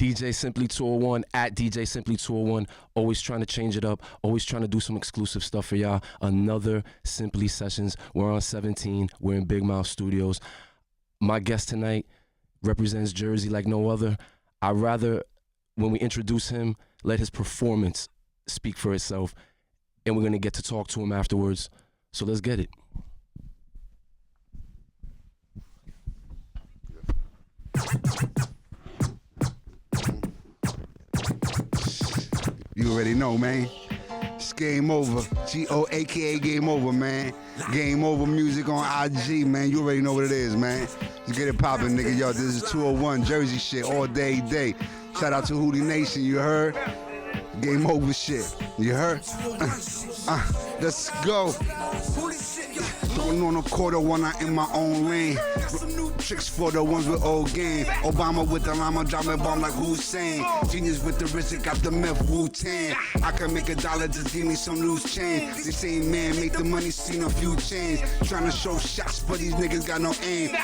DJ Simply 201 at DJ Simply 201. Always trying to change it up. Always trying to do some exclusive stuff for y'all. Another Simply Sessions. We're on 17. We're in Big Mouth Studios. My guest tonight represents Jersey like no other. I'd rather, when we introduce him, let his performance speak for itself. And we're going to get to talk to him afterwards. So let's get it. You already know, man. It's Game Over. G-O, a.k.a. Game Over, man. Game Over music on IG, man. You already know what it is, man. Let's get it poppin', nigga. Yo, this is 201 Jersey shit all day. Shout out to Hulie Nation, you heard? Game Over shit, you heard? Let's go. Throwing on a quarter when I'm in my own lane. Tricks for the ones with old game. Obama with the llama, dropping bomb like Hussein. Genius with the wrist, got the myth, Wu-Tang. I can make $1, just give me some loose change. They say, man, make the money, seen a few chains. Trying to show shots, but these niggas got no aim.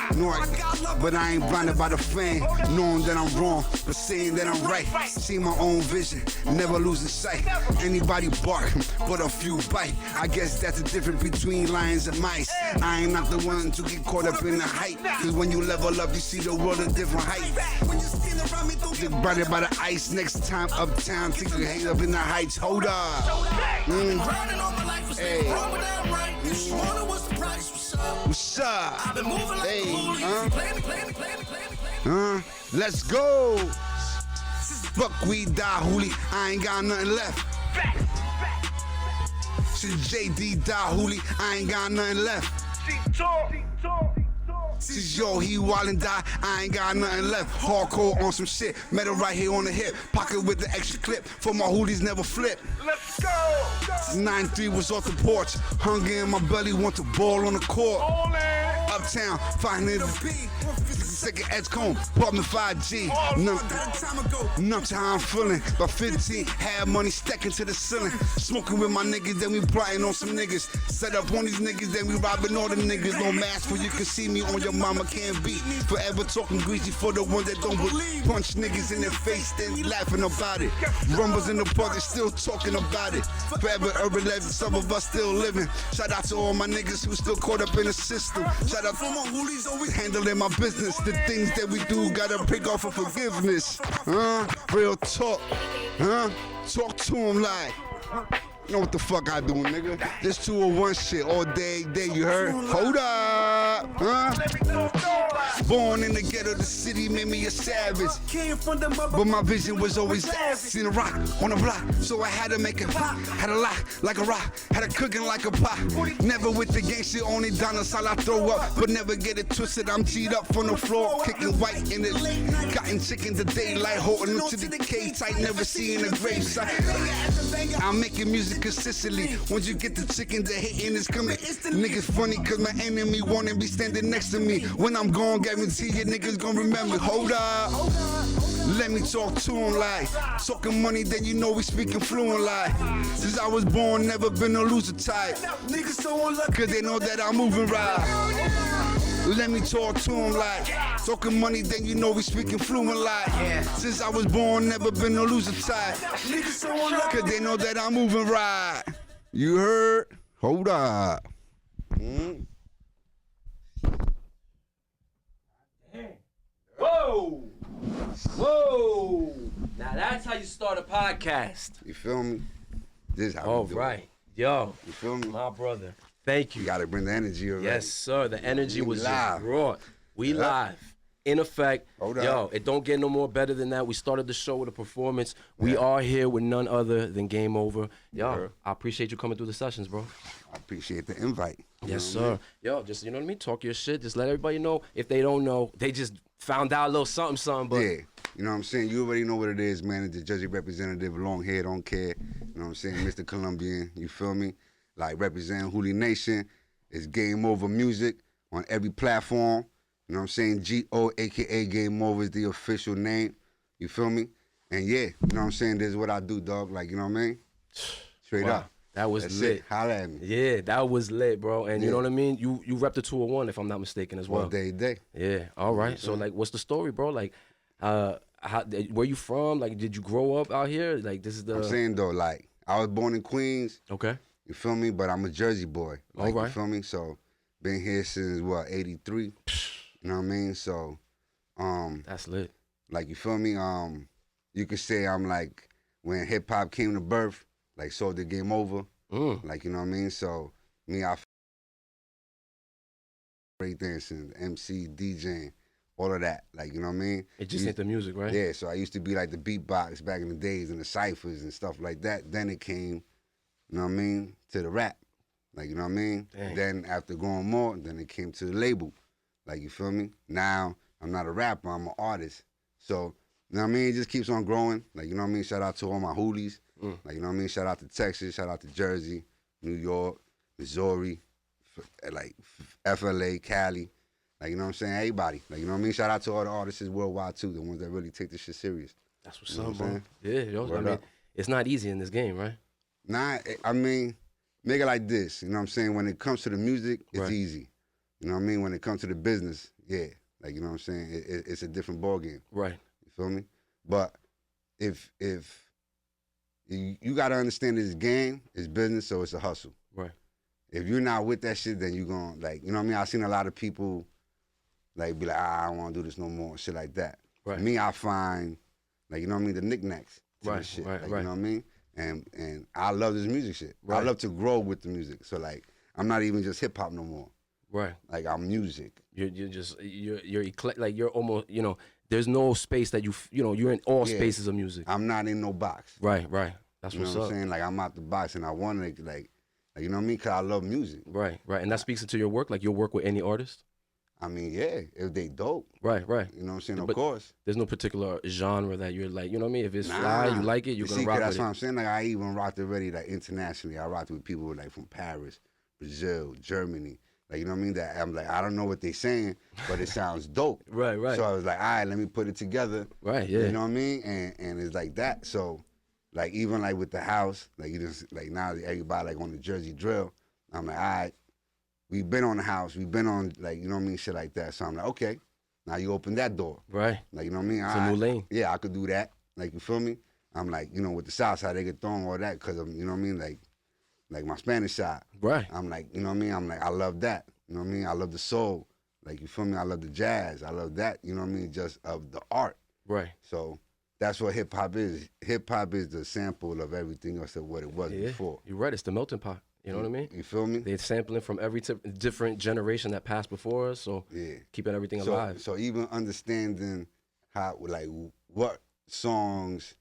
But I ain't blinded by the fame. Knowing that I'm wrong, but saying that I'm right. See my own vision, never losing sight. Anybody bark, but a few bite. I guess that's the difference between lions and mice. I ain't not the one to get caught up in the hype. Cause when you level up, you see the world at different heights. Get blinded by the ice. Next time uptown, take you hang up in the heights. Hold up. Hey. What's up? Hey, let's go. Fuck, we die, Hulie. I ain't got nothing left. Since JD died, Hulie, I ain't got nothing left. Since yo, he wildin' die, I ain't got nothing left. Hardcore on some shit, metal right here on the hip. Pocket with the extra clip, for my hoodies never flip. Let's go! 9-3 was off the porch, hunger in my belly, want to ball on the court. Uptown, 500 second edge cone, apartment 5G. None to how I'm feeling. By 15, had money stacking to the ceiling. Smoking with my niggas, then we plotting on some niggas. Set up on these niggas, then we robbing all the niggas. No mask where you can see me on your mama can't beat. Forever talking greasy for the ones that don't believe. Punch niggas in their face, then we laughing about it. Rumbles in the park, they still talking about it. Forever urban legend, some of us still living. Shout out to all my niggas who still caught up in the system. Shout out to my hoolies always handling my business. The things that we do gotta pick off for forgiveness. Real talk. Talk to him like. You know what the fuck I do, nigga? This 201 shit all day, you heard? Hold up, Born in the ghetto, the city made me a savage. But my vision was always seen a rock on the block, so I had to make it pop. Had a lot like a rock, had it cooking like a pot. Never with the gang shit, only down the side I throw up, but never get it twisted. I'm G'd up from the floor, kicking white in it. Cotton chicken to daylight, holding them to the K-tight, never seeing a gravesite. I'm making music consistently. Once you get the chicken, the hating is coming. Niggas funny cause my enemy wanna be standing next to me. When I'm gone, guarantee you niggas gon' remember. Hold up, let me talk to him like. Talking money, then you know we speaking fluent like. Since I was born, never been a loser type. Niggas so unlucky cause they know that I'm moving right. Let me talk to him like. Talking money, then you know we speaking fluent like. Since I was born, never been a loser type. Niggas so unlucky cause they know that I'm moving right. You heard? Hold up. Whoa! Whoa! Now that's how you start a podcast. You feel me? This is how All we do right. it. Yo, You feel me? my brother. Thank you. You gotta bring the energy already. Yes, sir. The energy was live. just raw. We live. In effect, Hold up. yo, it don't get no more better than that. We started the show with a performance. We are here with none other than Game Over. Yo, I appreciate you coming through the sessions, bro. I appreciate the invite. Yes, sir. Yo, just, you know what I mean? Talk your shit. Just let everybody know. If they don't know, they just found out a little something, but... Yeah, you know what I'm saying? You already know what it is, man. It's the Jersey representative, long hair, don't care. You know what I'm saying? Mr. Colombian, you feel me? Like, representing Hulie Nation. It's Game Over music on every platform. You know what I'm saying? G-O, a.k.a. Game Over is the official name. You feel me? And yeah, you know what I'm saying? This is what I do, dog. Like, you know what I mean? Straight up. That was That's lit. It. Holla at me. Yeah, that was lit, bro. And you know what I mean? You rep the 201, if I'm not mistaken, as well. All day. Yeah, all right. So, like, what's the story, bro? Like, where you from? Like, did you grow up out here? Like, this is the. I'm saying though, like I was born in Queens. Okay. You feel me? But I'm a Jersey boy. Like, All right. You feel me? So been here since what, 83? You know what I mean? So That's lit. like, you feel me? You could say I'm like when hip hop came to birth, like so the game over. Like, you know what I mean? So me, I breakdancing, MC, DJing, all of that. Like, you know what I mean? It just ain't the music, right? Yeah, so I used to be like the beatbox back in the days and the ciphers and stuff like that. Then it came, you know what I mean, to the rap. Like, you know what I mean? Dang. Then after going more, then it came to the label. Like, you feel me? Now, I'm not a rapper, I'm an artist. So, you know what I mean? It just keeps on growing. Like, you know what I mean? Shout out to all my Hulies. Like, you know what I mean? Shout out to Texas, shout out to Jersey, New York, Missouri, like FLA, Cali. Like, you know what I'm saying? Everybody. Like, you know what I mean? Shout out to all the artists worldwide, too, the ones that really take this shit serious. That's what's up, bro. Yeah, yo, I mean, it's not easy in this game, right? Nah, I mean, make it like this. You know what I'm saying? When it comes to the music, it's Right. easy. You know what I mean? When it comes to the business, yeah. Like, you know what I'm saying? It's a different ballgame. Right. You feel me? But if you got to understand this game, it's business, so it's a hustle. Right. If you're not with that shit, then you're going to, like, you know what I mean? I've seen a lot of people, like, be like, I don't want to do this no more, shit like that. Right. For me, I find, like, you know what I mean, the knickknacks to Right, this shit. right, like, right. You know what I mean? And I love this music shit. Right. I love to grow with the music. So, like, I'm not even just hip-hop no more. Right. Like, I'm music. You're like, you're almost, you know, there's no space that you're in all spaces of music. I'm not in no box. Right. That's You know what's what up. I'm saying? Like, I'm out the box, and I want to, like, you know what I mean? Because I love music. Right. And that speaks into your work? Like, you'll work with any artist? I mean, yeah, if they dope. Right. You know what I'm saying? But of course. There's no particular genre that you're like, you know what I mean? If it's fly, you like it, you're going to rock with it. That's what I'm saying. Like, I even rocked already, like, internationally. I rocked with people, like, from Paris, Brazil, Germany. Like, you know what I mean? That I'm like, I don't know what they're saying, but it sounds dope. Right. So I was like, all right, let me put it together. Right, yeah. You know what I mean? And it's like that. So, like, even, like, with the house, like, you just, like, now everybody, like, on the Jersey drill, I'm like, all right, we've been on the house, we've been on, like, you know what I mean, shit like that. So I'm like, okay, now you open that door. Right. Like, you know what I mean? It's a new lane. Yeah, I could do that. Like, you feel me? I'm like, you know, with the South side, they get thrown all that because, you know what I mean? Like my Spanish side. Right. I'm like, you know what I mean? I'm like, I love that. You know what I mean? I love the soul. Like, you feel me? I love the jazz. I love that, you know what I mean? Just of the art. Right. So that's what hip-hop is. Hip-hop is the sample of everything else of what it was before. You're right. It's the melting pot. You know what I mean? You feel me? They're sampling from every different generation that passed before us, so keeping everything alive. So even understanding how, like, what songs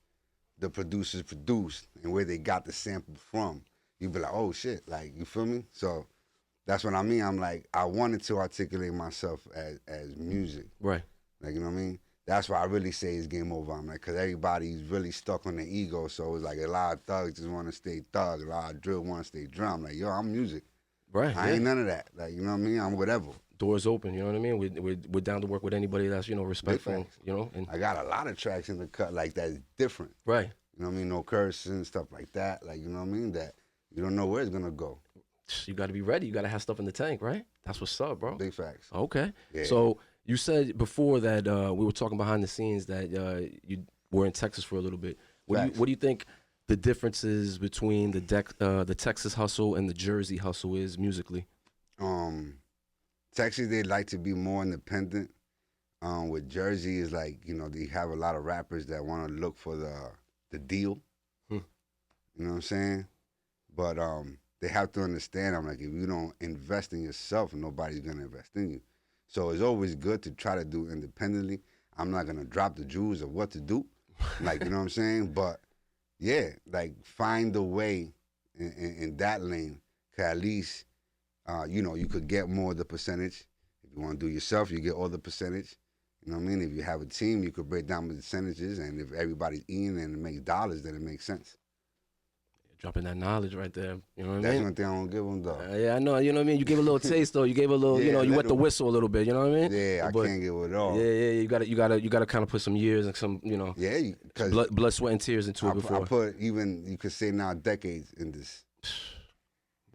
the producers produced and where they got the sample from, you be like, oh shit, like, you feel me? So that's what I mean. I'm like, I wanted to articulate myself as music. Right. Like, you know what I mean? That's why I really say it's game over. I'm like, because everybody's really stuck on their ego. So it's like a lot of thugs just want to stay thug. A lot of drill want to stay drum. Like, yo, I'm music. Right. I ain't none of that. Like, you know what I mean? I'm whatever. Doors open, you know what I mean? We're down to work with anybody that's, you know, respectful, you know? And I got a lot of tracks in the cut like that's different. right. You know what I mean? No cursing, stuff like that. Like, you know what I mean? That you don't know where it's going to go. You got to be ready. You got to have stuff in the tank, right? That's what's up, bro. Big facts. Okay. Yeah. So you said before that we were talking behind the scenes that you were in Texas for a little bit. What do you think the differences between the Texas hustle and the Jersey hustle is musically? Texas, they like to be more independent. With Jersey, is like, you know, they have a lot of rappers that want to look for the deal. You know what I'm saying? But they have to understand, I'm like, if you don't invest in yourself, nobody's going to invest in you. So it's always good to try to do independently. I'm not going to drop the jewels of what to do. Like, you know what I'm saying? But, yeah, like, find a way in that lane. Cause at least, you know, you could get more of the percentage. If you want to do yourself, you get all the percentage. You know what I mean? If you have a team, you could break down the percentages. And if everybody's eating and it makes dollars, then it makes sense. Dropping that knowledge right there. You know what I mean? That's one thing I don't give them, though. Yeah, I know. You know what I mean? You gave a little taste, though. You gave a little, you know, you wet the whistle a little bit. You know what I mean? Yeah, I can't give it all. Yeah. You gotta kind of put some years and some, you know, because blood, sweat, and tears into it before. I put even, you could say now, decades in this.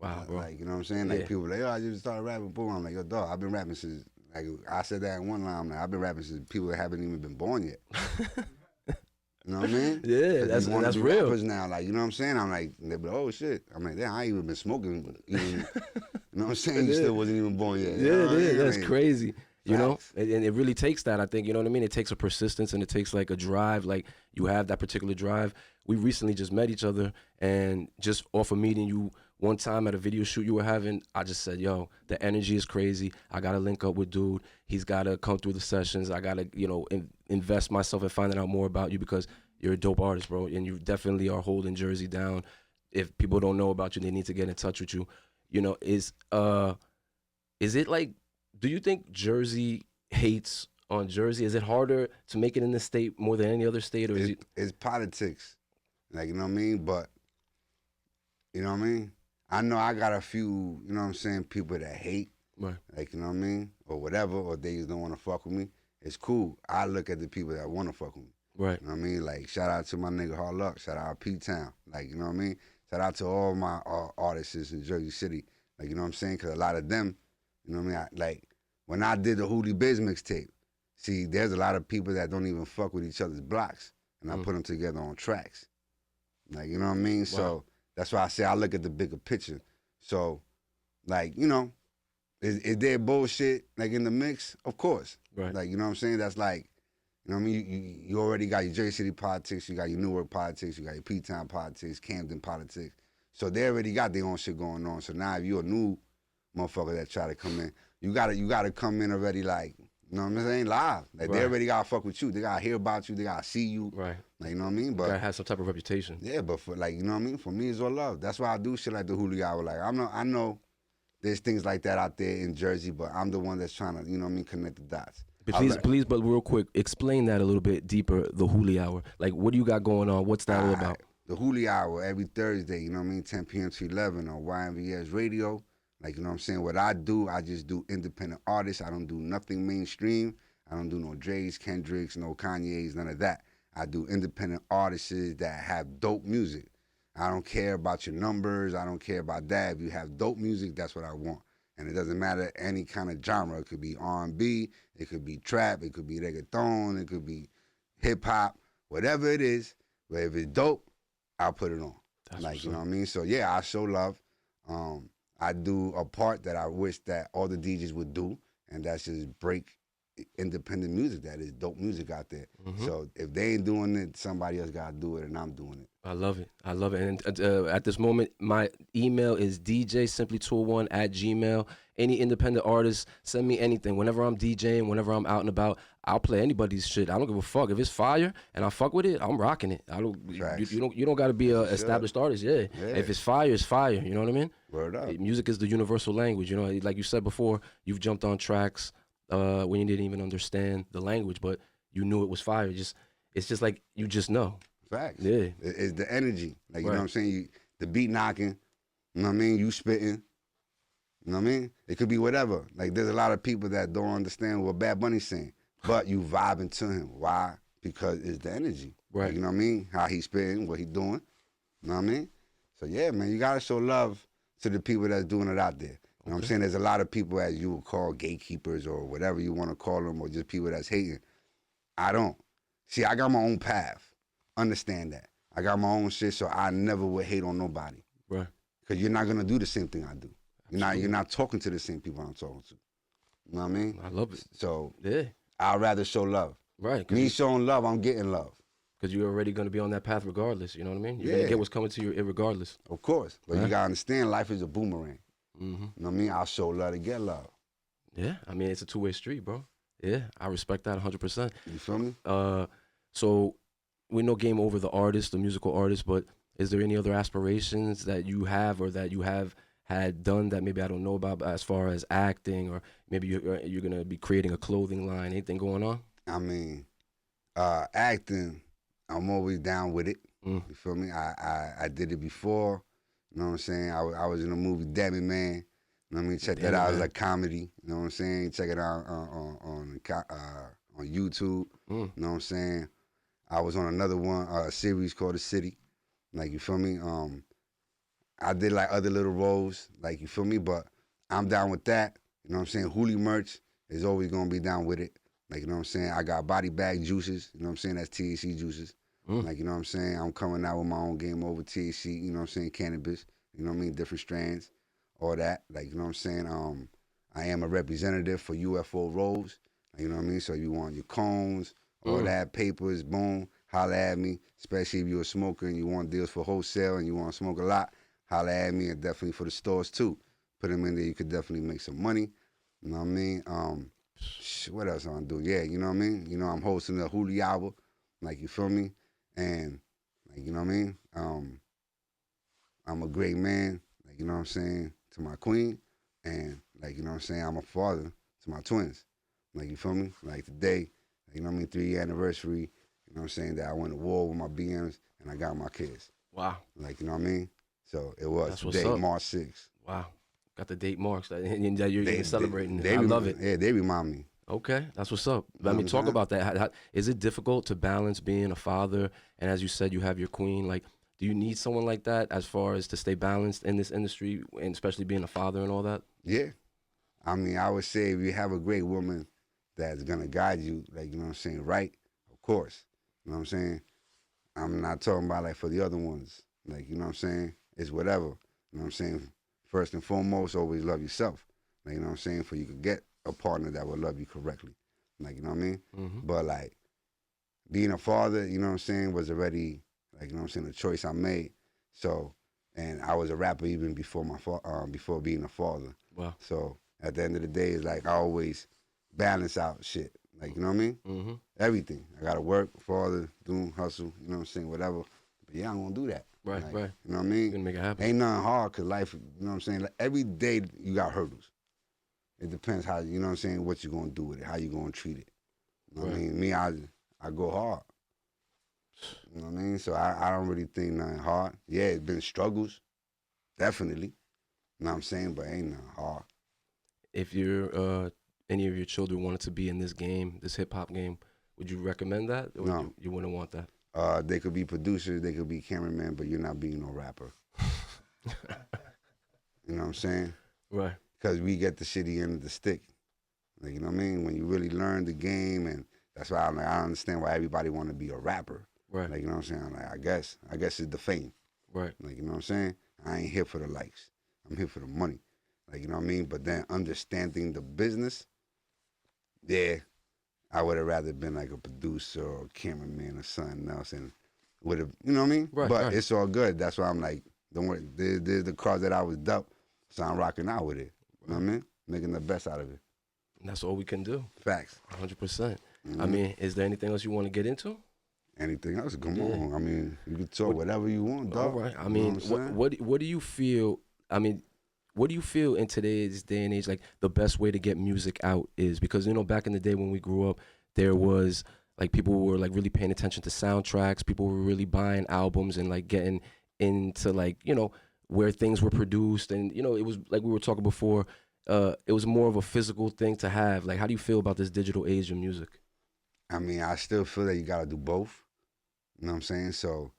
Wow, bro. Like, you know what I'm saying? Like, people like, oh, I just started rapping. Boom. I'm like, yo, dog, I've been rapping since Like I said that in one line. I'm like, I've been rapping since people that haven't even been born yet. You know what I mean? Yeah, that's real. Rappers now, like, you know what I'm saying? I'm like, they be like, oh shit. I'm like, damn, I ain't even been smoking. Even, you know what I'm saying? You still wasn't even born yet. Yeah, that's crazy. You know, Facts. and it really takes that, I think, you know what I mean? It takes a persistence and it takes like a drive, like you have that particular drive. We recently just met each other and just off of meeting you one time at a video shoot you were having, I just said, yo, the energy is crazy. I got to link up with dude. He's got to come through the sessions. I got to, you know, invest myself in finding out more about you because you're a dope artist, bro. And you definitely are holding Jersey down. If people don't know about you, they need to get in touch with you. You know, is it like, do you think Jersey hates on Jersey? Is it harder to make it in this state more than any other state? Or it's politics. Like, you know what I mean? But, you know what I mean? I know I got a few, you know what I'm saying, people that hate. Right. Like, you know what I mean? Or whatever, or they just don't want to fuck with me. It's cool. I look at the people that want to fuck with me. Right. You know what I mean? Like, shout out to my nigga Hard Luck. Shout out P-Town. Like, you know what I mean? Shout out to all my artists in Jersey City. Like, you know what I'm saying? Because a lot of them, you know what I mean? When I did the Hulie Biz mixtape, see, there's a lot of people that don't even fuck with each other's blocks. And I put them together on tracks. Like, you know what I mean? Wow. So that's why I say I look at the bigger picture. So, like, you know, is there bullshit, like, in the mix? Of course. Right. Like, you know what I'm saying? That's like, you know what I mean? You already got your Jersey City politics, you got your Newark politics, you got your P-Town politics, Camden politics. So they already got their own shit going on. So now if you're a new motherfucker that try to come in, you gotta come in already like, you know what I'm saying, live. Like they already gotta fuck with you. They gotta hear about you. They gotta see you. Right. Like, you know what I mean? But gotta have some type of reputation. Yeah, but for, like, you know what I mean? For me, it's all love. That's why I do shit like the Hulie Hour. Like, I know there's things like that out there in Jersey, but I'm the one that's trying to, you know what I mean, connect the dots. But please, but real quick, explain that a little bit deeper, the Hulie Hour. Like, what do you got going on? What's that all about? The Hulie Hour every Thursday, you know what I mean, 10 p.m. to 11 on YMVS Radio. Like, you know what I'm saying? What I do, I just do independent artists. I don't do nothing mainstream. I don't do no Dre's, Kendricks, no Kanye's, none of that. I do independent artists that have dope music. I don't care about your numbers. I don't care about that. If you have dope music, that's what I want. And it doesn't matter any kind of genre. It could be R&B, it could be trap, it could be reggaeton, it could be hip-hop, whatever it is. But if it's dope, I'll put it on. That's like, you know what I mean? So, yeah, I show love. I do a part that I wish that all the DJs would do, and that's just break independent music. That is dope music out there. So if they ain't doing it, somebody else got to do it, and I'm doing it. I love it. And at this moment, my email is djsimply201@gmail. Any independent artists, send me anything. Whenever I'm DJing, whenever I'm out and about, I'll play anybody's shit. I don't give a fuck. If it's fire and I fuck with it, I'm rocking it. I don't. You don't got to be a established artist. Yeah. If it's fire, it's fire. You know what I mean? Word up. Music is the universal language. You know, like you said before, you've jumped on tracks when you didn't even understand the language, but you knew it was fire. It's just like you just know. Facts. Yeah. It's the energy. Like, you know what I'm saying? The beat knocking, you know what I mean? You spitting, you know what I mean? It could be whatever. Like, there's a lot of people that don't understand what Bad Bunny's saying, but you vibing to him. Why? Because it's the energy. Right. Like, you know what I mean? How he's spitting, what he doing. You know what I mean? So, yeah, man, you got to show love to the people that's doing it out there. You know what I'm saying? There's a lot of people, as you would call gatekeepers or whatever you want to call them, or just people that's hating. I don't. See, I got my own path. Understand that. I got my own shit, so I never would hate on nobody. Right. Because you're not gonna do the same thing I do. You're not talking to the same people I'm talking to. You know what I mean? I love it. So yeah, I'd rather show love. Right. Me showing love, I'm getting love. Because you're already gonna be on that path regardless. You know what I mean? You're gonna get what's coming to you regardless. Of course, but you gotta understand, life is a boomerang. Mm-hmm. You know what I mean? I'll show love to get love. Yeah, I mean it's a two-way street, bro. Yeah, I respect that 100%. You feel me? So we know Game Over the artist, the musical artist, but is there any other aspirations that you have or that you have had done that maybe I don't know about as far as acting, or maybe you're going to be creating a clothing line? Anything going on? I mean, acting, I'm always down with it. You feel me? I did it before. You know what I'm saying? I was in a movie, Damn It Man. You know what I mean? Check that out. It's like comedy. You know what I'm saying? Check it out on YouTube. You know what I'm saying? I was on another one, a series called The City. Like, you feel me? I did like other little roles, like, you feel me? But I'm down with that. You know what I'm saying? Hulie merch is always gonna be down with it. Like, you know what I'm saying? I got body bag juices, you know what I'm saying? That's THC juices. Like, you know what I'm saying? I'm coming out with my own game over THC, you know what I'm saying? Cannabis, you know what I mean? Different strands, all that. Like, you know what I'm saying? I am a representative for UFO Rolls, you know what I mean? So you want your cones, all that, papers, boom, holla at me. Especially if you're a smoker and you want deals for wholesale and you want to smoke a lot, holla at me, and definitely for the stores too. Put them in there, you could definitely make some money. You know what I mean? What else I'm doing? Yeah, you know what I mean? You know, I'm hosting the Hulie Hour, like, you feel me? And, like, you know what I mean? I'm a great man, like, you know what I'm saying, to my queen. And, like, you know what I'm saying, I'm a father to my twins. Like, you feel me? Like, today, you know what I mean, 3-year anniversary, you know what I'm saying, that I went to war with my BMs and I got my kids. Wow. Like, you know what I mean? So it was That's today, March 6th. Wow. Got the date marks that you're celebrating. I love it. Yeah, they remind me. Okay, that's what's up. I mean, talk about that. Is it difficult to balance being a father and, as you said, you have your queen? Like, do you need someone like that as far as to stay balanced in this industry, and especially being a father and all that? Yeah. I mean, I would say if you have a great woman that's going to guide you, like, you know what I'm saying, right, of course. You know what I'm saying? I'm not talking about, like, for the other ones. Like, you know what I'm saying? It's whatever. You know what I'm saying? First and foremost, always love yourself. Like, you know what I'm saying? For you could get a partner that will love you correctly. Like, you know what I mean? But, like, being a father, you know what I'm saying, was already, like, you know what I'm saying, a choice I made. So, and I was a rapper even before before being a father. Wow. So, at the end of the day, it's like I always balance out shit. Like, you know what I mean? Everything. I got to work, father, do, hustle, you know what I'm saying, whatever. But yeah, I'm going to do that. Right, like, right. You know what I mean? You're going to make it happen. Ain't nothing hard because life, you know what I'm saying, like, every day you got hurdles. It depends how, you know what I'm saying, what you're going to do with it, how you going to treat it. You know what I mean? Me, I go hard. You know what I mean? So I don't really think nothing hard. Yeah, it's been struggles, definitely. You know what I'm saying? But ain't nothing hard. If any of your children wanted to be in this game, this hip-hop game, would you recommend that? Or No. you wouldn't want that? They could be producers, they could be cameramen, but you're not being no rapper. You know what I'm saying? Right. Because we get the shitty end of the stick. Like, you know what I mean? When you really learn the game, and that's why I'm like, I understand why everybody want to be a rapper. Right. Like, you know what I'm saying? I'm like, I guess it's the fame. Right. Like, you know what I'm saying? I ain't here for the likes. I'm here for the money. Like, you know what I mean? But then understanding the business, yeah, I would have rather been like a producer or a cameraman or something else, and would have, you know what I mean? Right, but right. It's all good. That's why I'm like, don't worry. There's the cards that I was dealt, so I'm rocking out with it. You know what I mean? Making the best out of it. And that's all we can do. Facts. 100%. I mean, is there anything else you want to get into? Anything else? Come on. I mean, you can talk whatever you want, dog. All right. I You mean, know what do you feel? I mean, what do you feel in today's day and age, like, the best way to get music out is? Because, you know, back in the day when we grew up, there was, like, people were, like, really paying attention to soundtracks. People were really buying albums and, like, getting into, like, you know, where things were produced. And, you know, it was, like we were talking before, it was more of a physical thing to have. Like, how do you feel about this digital age of music? I mean, I still feel that you got to do both. You know what I'm saying? So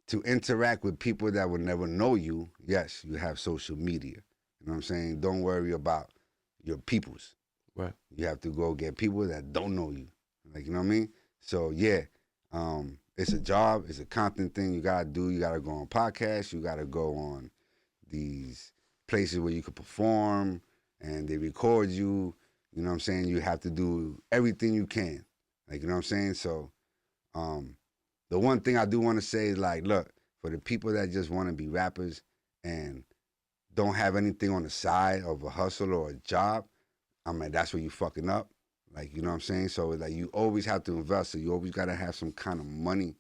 to interact with people that would never know you, yes, you have social media. You know what I'm saying? Don't worry about your peoples. Right. You have to go get people that don't know you. Like, you know what I mean? So, yeah, it's a job. It's a constant thing you got to do. You got to go on podcasts. You got to go on these places where you could perform and they record you. You know what I'm saying? You have to do everything you can. Like, you know what I'm saying? So, the one thing I do want to say is, like, look, for the people that just want to be rappers and don't have anything on the side of a hustle or a job, I mean, that's where you fucking up. Like, you know what I'm saying? So, like, you always have to invest. So you always got to have some kind of money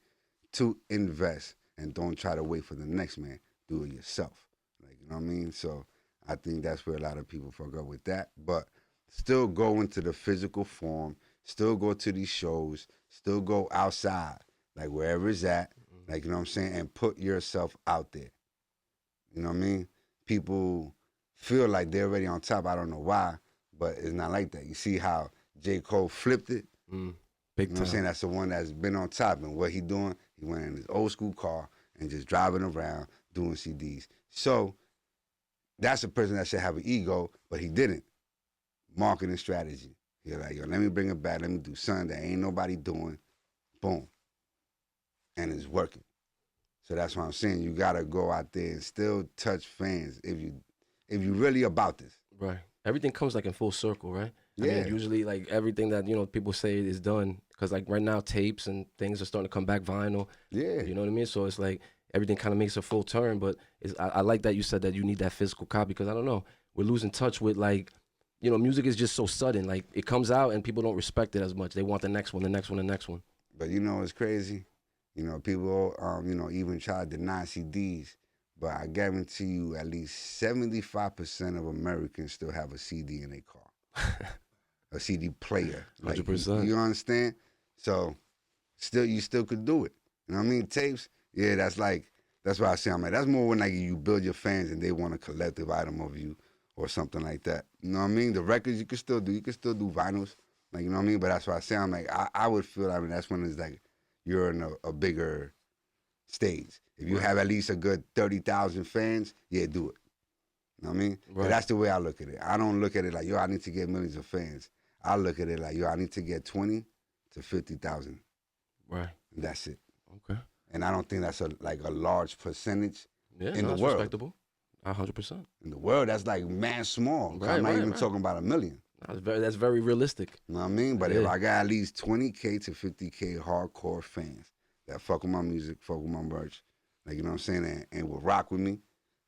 to invest, and don't try to wait for the next man. Do it yourself. Like, you know what I mean? So I think that's where a lot of people fuck up with that. But still go into the physical form, still go to these shows, still go outside, like wherever it's at, like, you know what I'm saying, and put yourself out there. You know what I mean? People feel like they're already on top. I don't know why, but it's not like that. You see how J. Cole flipped it? Big You know what I'm time. saying? That's the one that's been on top. And what he doing, he went in his old school car and just driving around doing CDs. So that's a person that should have an ego, but he didn't. marketing strategy. You're like, yo, let me bring it back. Let me do something that ain't nobody doing. Boom. And it's working. So that's what I'm saying. You gotta go out there and still touch fans if you really about this. Right. Everything comes like in full circle, right? Yeah. I mean, usually like everything that, you know, people say is done. Because like right now tapes and things are starting to come back vinyl. Yeah. You know what I mean? So it's like everything kind of makes a full turn. But I like that you said that you need that physical copy because I don't know. We're losing touch with like, you know, music is just so sudden. Like it comes out and people don't respect it as much. They want the next one, the next one, the next one. But you know, it's crazy. You know, people, you know, even try to deny CDs, but I guarantee you at least 75% of Americans still have a CD in their car, a CD player. Like, 100%. You understand? So, you still could do it. You know what I mean? Tapes, yeah, that's why I say, I'm like, that's more when like you build your fans and they want a collective item of you or something like that. You know what I mean? The records you can still do vinyls, like, you know what I mean? But that's why I say, I'm like, I would feel, I mean, that's when it's like, you're in a bigger stage. If you have at least a good 30,000 fans, yeah, do it. You know what I mean? Right. That's the way I look at it. I don't look at it like, yo, I need to get millions of fans. I look at it like, yo, I need to get 20 to 50,000. Right. And that's it. Okay. And I don't think that's a large percentage in the world. Respectable. 100%. In the world, that's like man small. Right, I'm not even talking about a million. That's very realistic. You know what I mean? But if I got at least 20K to 50K hardcore fans that fuck with my music, fuck with my merch, like, you know what I'm saying, and will rock with me,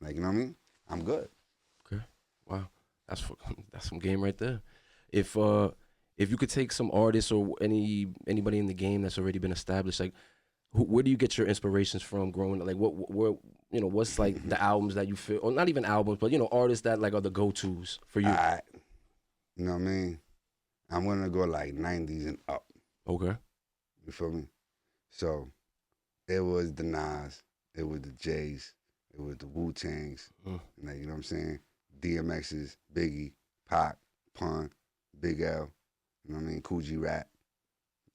like, you know what I mean? I'm good. Okay. Wow. That's some game right there. If you could take some artists or anybody in the game that's already been established, like, where do you get your inspirations from growing up? Like, what you know, what's like the albums that you feel, or not even albums, but, you know, artists that like are the go-tos for you? You know what I mean? I'm going to go like 90s and up. Okay. You feel me? So it was the Nas, it was the Jays, it was the Wu-Tangs, like, you know what I'm saying? DMX's, Biggie, Pac, Pun, Big L, you know what I mean? Coogee Rap.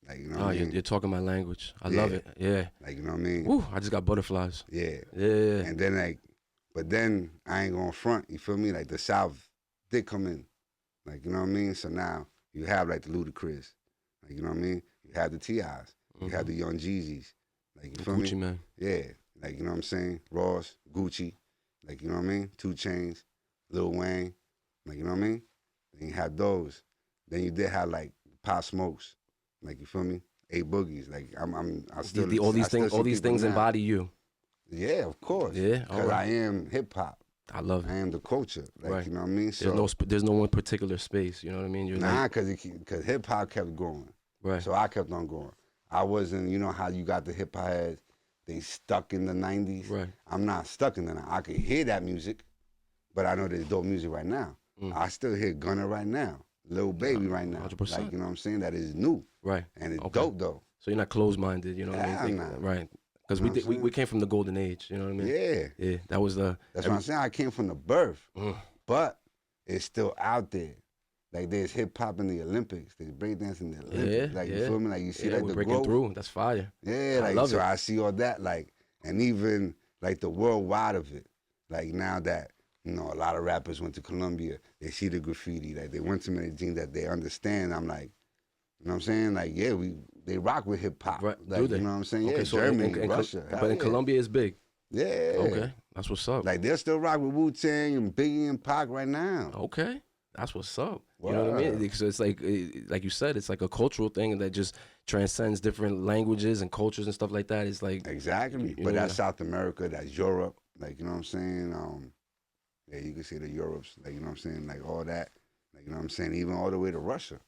Like, you know what I mean? You're talking my language. I love it. Yeah. Like, you know what I mean? Woo, I just got butterflies. Yeah. Yeah. And then like, but then I ain't going front, you feel me? Like the South did come in. Like, you know what I mean? So now you have like the Ludacris. Like, you know what I mean? You have the T.I.s. You have the Young Jeezys. Like, you feel me? Gucci Man. Yeah. Like, you know what I'm saying? Ross, Gucci. Like, you know what I mean? 2 Chainz, Lil Wayne. Like, you know what I mean? Then you had those. Then you did have like Pop Smokes. Like, you feel me? 8 Boogies. Like, I still all these things embody you. Yeah, of course. Yeah, because I am hip hop. I love it. I am the culture. Like, right. You know what I mean? So there's no one particular space. You know what I mean? Because hip hop kept growing. Right. So I kept on going. I wasn't. You know how you got the hip hop heads? They stuck in the 90s. Right. I'm not stuck in the 90s. I could hear that music, but I know there's dope music right now. I still hear Gunna right now, Lil Baby right now. 100%. Like, you know what I'm saying? That is new. Right. And it's dope though. So you're not closed-minded. You know what I mean? Right. Because we came from the golden age, you know what I mean? Yeah. Yeah, that was the... That's what I'm saying. I came from the birth, but it's still out there. Like, there's hip-hop in the Olympics. There's breakdance in the Olympics. Like, you feel me? Like, you see, like, we're the breaking growth. through. That's fire. Yeah, like, I love so it. I see all that, like, and even, like, the worldwide of it. Like, now that, you know, a lot of rappers went to Colombia, they see the graffiti. Like, they went to Medellin that they understand. I'm like, you know what I'm saying? Like, yeah, they rock with hip hop. Right. Like, Do they? You know what I'm saying? Okay, yeah, so Germany, Russia. But in Colombia, it's big. Yeah. Okay, that's what's up. Like, they'll still rock with Wu-Tang and Biggie and Pac right now. Okay, that's what's up. Wow. You know what I mean? Because it's like you said, it's like a cultural thing that just transcends different languages and cultures and stuff like that. It's like exactly. But that's South America. That's Europe. Like, you know what I'm saying? Yeah, you can see the Europes. Like, you know what I'm saying? Like, all that. Like, you know what I'm saying? Even all the way to Russia.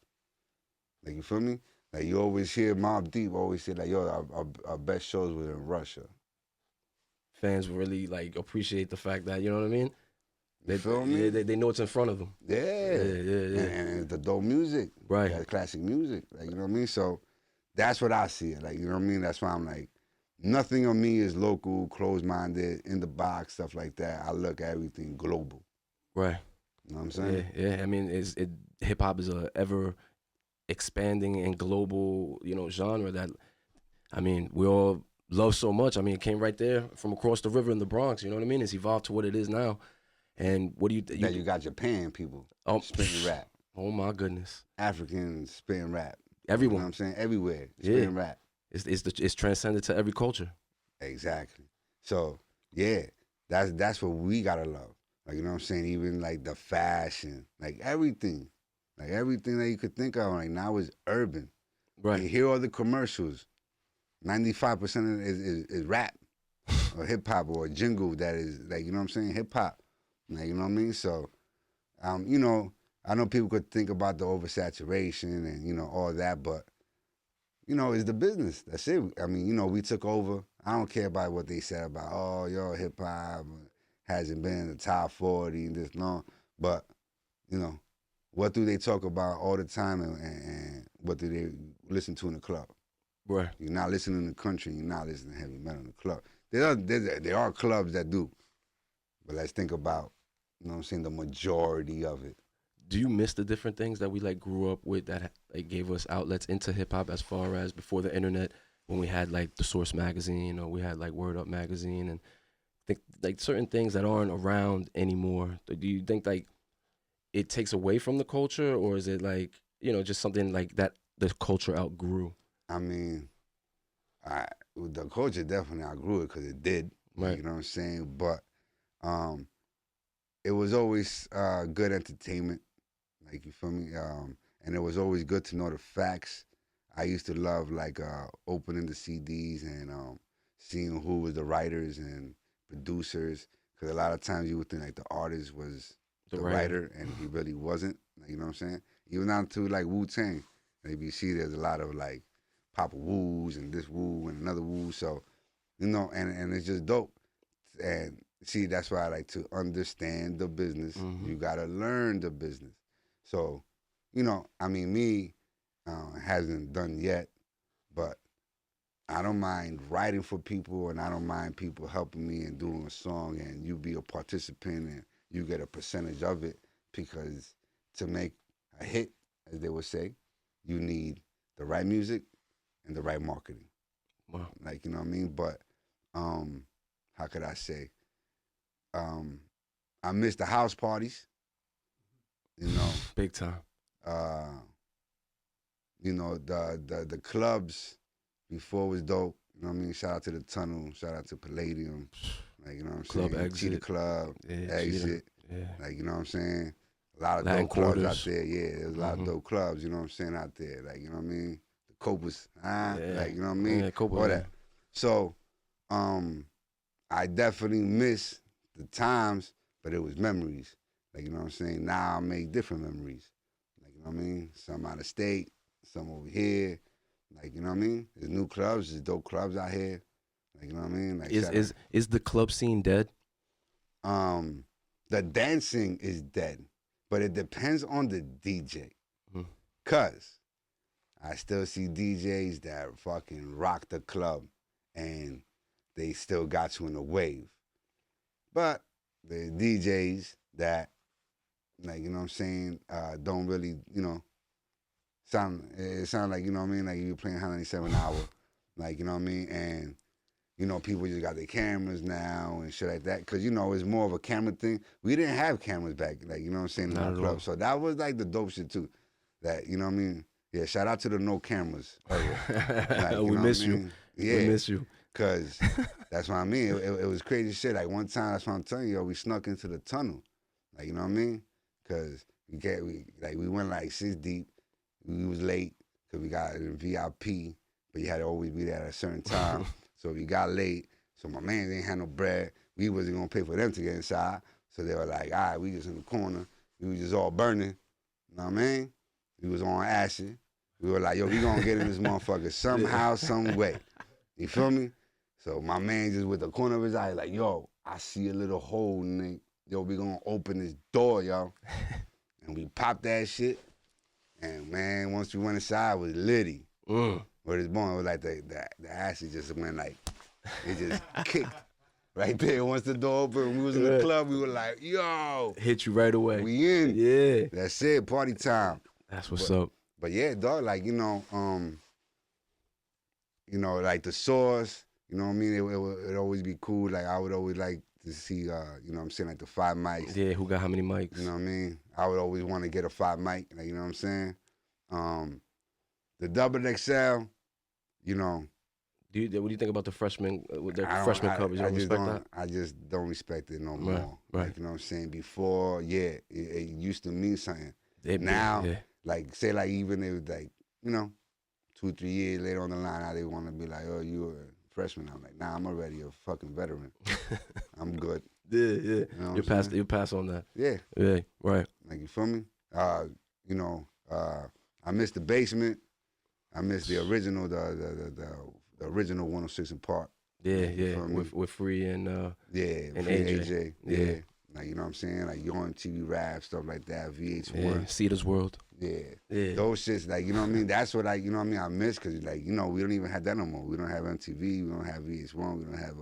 Like, you feel me? Like, you always hear Mobb Deep always say, like, yo, our best shows were in Russia. Fans really, like, appreciate the fact that, you know what I mean? You feel me? They know it's in front of them. Yeah. And the dope music. Right. That classic music. Like, you know what I mean? So that's what I see it. Like, you know what I mean? That's why I'm like, nothing on me is local, closed-minded, in the box, stuff like that. I look at everything global. Right. You know what I'm saying? Yeah. I mean, hip-hop is a ever expanding and global, you know, genre that, I mean, we all love so much. I mean, it came right there from across the river in the Bronx, you know what I mean? It's evolved to what it is now. And what do you... You got Japan people spitting rap. Oh my goodness. Africans spitting rap. Everyone. You know what I'm saying? Everywhere. Yeah. Spitting rap. It's transcended to every culture. Exactly. So yeah, that's what we gotta love. Like, you know what I'm saying? Even like the fashion, like everything that you could think of. Like now is urban. Right. You hear all the commercials. 95% of it is rap or hip hop or a jingle that is like, you know what I'm saying? Hip hop. Like, you know what I mean? So, you know, I know people could think about the oversaturation and, you know, all that, but you know, it's the business. That's it. I mean, you know, we took over. I don't care about what they said about, oh, yo, hip hop hasn't been in the top 40 and this long. But, you know, what do they talk about all the time and what do they listen to in the club? Right. You're not listening in the country, you're not listening to heavy metal in the club. There are clubs that do. But let's think about, you know what I'm saying, the majority of it. Do you miss the different things that we like grew up with that like gave us outlets into hip hop as far as before the internet, when we had like the Source magazine or we had like Word Up magazine, and think like certain things that aren't around anymore? Do you think like it takes away from the culture, or is it like, you know, just something like that the culture outgrew? I mean, the culture definitely outgrew it because it did. Right. You know what I'm saying? But it was always good entertainment. Like, you feel me? And it was always good to know the facts. I used to love like opening the CDs and seeing who was the writers and producers. Because a lot of times you would think like the artist was the writer and he really wasn't. Like, you know what I'm saying? Even down to like Wu-Tang. Like, you see there's a lot of like Papa Woos and this Woo and another Woo. So, you know, and it's just dope. And see, that's why I like to understand the business. Mm-hmm. You got to learn the business. So, you know, I mean, me hasn't done yet, but I don't mind writing for people and I don't mind people helping me and doing a song and you be a participant and you get a percentage of it, because to make a hit, as they would say, you need the right music and the right marketing. Wow. Like, you know what I mean? But how could I say? I miss the house parties. You know, big time. You know, the clubs before was dope. You know what I mean? Shout out to the Tunnel. Shout out to Palladium. Like, you know what I'm saying? Club Exit. Cheetah Club. Yeah, Exit. Yeah. Like, you know what I'm saying? A lot of Latin dope clubs Quarters. out there. Yeah, there's a lot of dope clubs, you know what I'm saying, out there. Like, you know what I mean? The Copas. Like, you know what I mean? Yeah, Copa, all that. So, I definitely miss the times, but it was memories. Like, you know what I'm saying? Now I make different memories. Like, you know what I mean? Some out of state, some over here. Like, you know what I mean? There's new clubs, there's dope clubs out here. Like, you know what I mean? Like, is the club scene dead? The dancing is dead, but it depends on the DJ. Mm. Cause I still see DJs that fucking rock the club and they still got you in the wave. But there's DJs that, like, you know what I'm saying, don't really, you know, sound like, you know what I mean, like you're playing 197 hour, like, you know what I mean, and, you know, people just got their cameras now and shit like that, because, you know, it's more of a camera thing. We didn't have cameras back, like, you know what I'm saying, in our club. So that was, like, the dope shit, too. That, you know what I mean? Yeah, shout out to the no cameras. Like, we miss you. Yeah. We miss you. Because that's what I mean. It was crazy shit. Like, one time, that's what I'm telling you, we snuck into the tunnel. Like, you know what I mean? Because we went, like, 6 deep. We was late because we got in VIP, but you had to always be there at a certain time. So we got late. So my man didn't have no bread. We wasn't going to pay for them to get inside. So they were like, all right, we just in the corner. We was just all burning. You know what I mean? We was on acid. We were like, yo, we going to get in this motherfucker somehow, some way. You feel me? So my man just with the corner of his eye, like, yo, I see a little hole, nigga. Yo, we going to open this door, y'all. And we popped that shit. And, man, once we went inside, it was litty. But it's born, it was like the acid just went like, it just kicked right there. Once the door opened, we was in the club, we were like, yo. Hit you right away. We in. Yeah. That's it, party time. That's what's up. But yeah, dog, like, you know, like the Source, you know what I mean? It'd always be cool. Like, I would always like to see, you know what I'm saying, like the 5 mics. Yeah, who got how many mics? You know what I mean? I would always want to get a 5 mic, like, you know what I'm saying? The double XL, you know. What do you think about the freshmen with their I freshman coverage? You don't respect that? I just don't respect it no more. Right. Like, you know what I'm saying? Before, yeah, it used to mean something. Yeah. Like, say, like, even it was like, you know, 2-3 years later on the line, how they want to be like, oh, you a freshman. I'm like, nah, I'm already a fucking veteran. I'm good. Yeah. You know You'll pass on that. Yeah. Yeah, right. Like, you feel me? You know, I miss the basement. I miss the original, the original 106 in Park. Yeah. With Free and AJ. Yeah. Like, you know what I'm saying? Like, Yo MTV Rap, stuff like that, VH1. Cedar's World. Yeah. Those shits, like, you know what I mean? That's what, like, you know what I mean? I miss, because, like, you know, we don't even have that no more. We don't have MTV. We don't have VH1. We don't have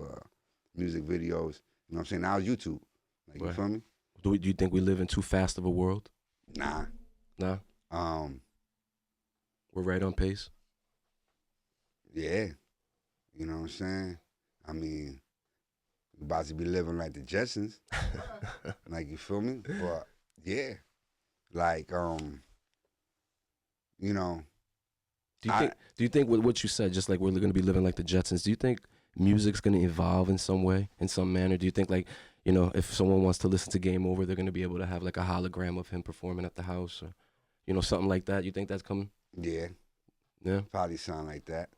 music videos. You know what I'm saying? Now it's YouTube. Like, you feel me? Do you think we live in too fast of a world? Nah. We're right on pace? Yeah. You know what I'm saying? I mean, we're about to be living like the Jetsons. Like, you feel me? But, yeah. Like, you know. Do you think with what you said, just like we're going to be living like the Jetsons, do you think music's going to evolve in some way, in some manner? Do you think, like, you know, if someone wants to listen to Game Over, they're going to be able to have like a hologram of him performing at the house, or, you know, something like that? You think that's coming? Yeah. Yeah. Probably sound like that.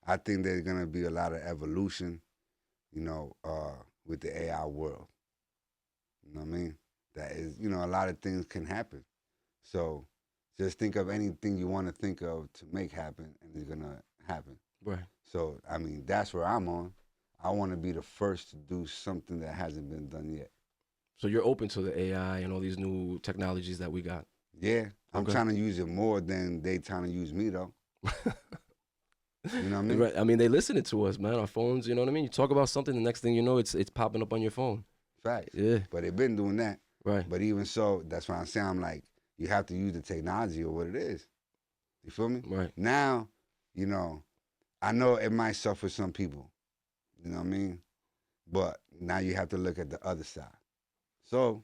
I think there's gonna be a lot of evolution, you know, with the AI world. You know what I mean? That is, you know, a lot of things can happen. So just think of anything you want to think of to make happen, and it's gonna happen. Right. So, I mean, that's where I'm on. I want to be the first to do something that hasn't been done yet. So you're open to the AI and all these new technologies that we got? Yeah. I'm trying to use it more than they trying to use me, though. You know what I mean? Right. I mean, they listening to us, man. Our phones, you know what I mean? You talk about something, the next thing you know, it's popping up on your phone. Facts. Yeah. But they've been doing that. Right. But even so, that's why I'm saying, I'm like, you have to use the technology or what it is. You feel me? Right. Now, you know, I know it might suffer some people. You know what I mean? But now you have to look at the other side. So,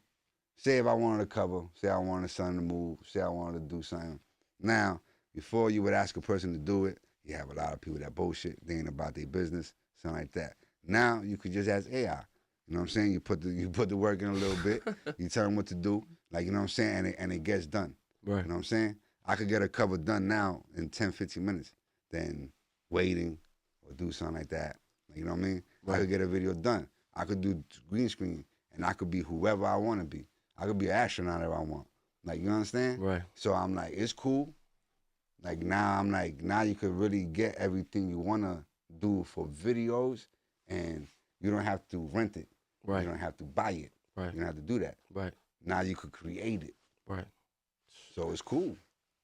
say if I wanted to cover, say I wanted something to move, say I wanted to do something. Now, before you would ask a person to do it, you have a lot of people that bullshit. They ain't about their business, something like that. Now you could just ask AI. You know what I'm saying? You put the work in a little bit. You tell them what to do, like, you know what I'm saying, and it gets done. Right. You know what I'm saying? I could get a cover done now in 10, 15 minutes than waiting or do something like that. Like, you know what I mean? Right. I could get a video done. I could do green screen, and I could be whoever I want to be. I could be an astronaut if I want. Like, you understand? Right. So I'm like, it's cool. Like, now you could really get everything you want to do for videos, and you don't have to rent it. Right. You don't have to buy it. Right. You don't have to do that. Right. Now you could create it. Right. So it's cool.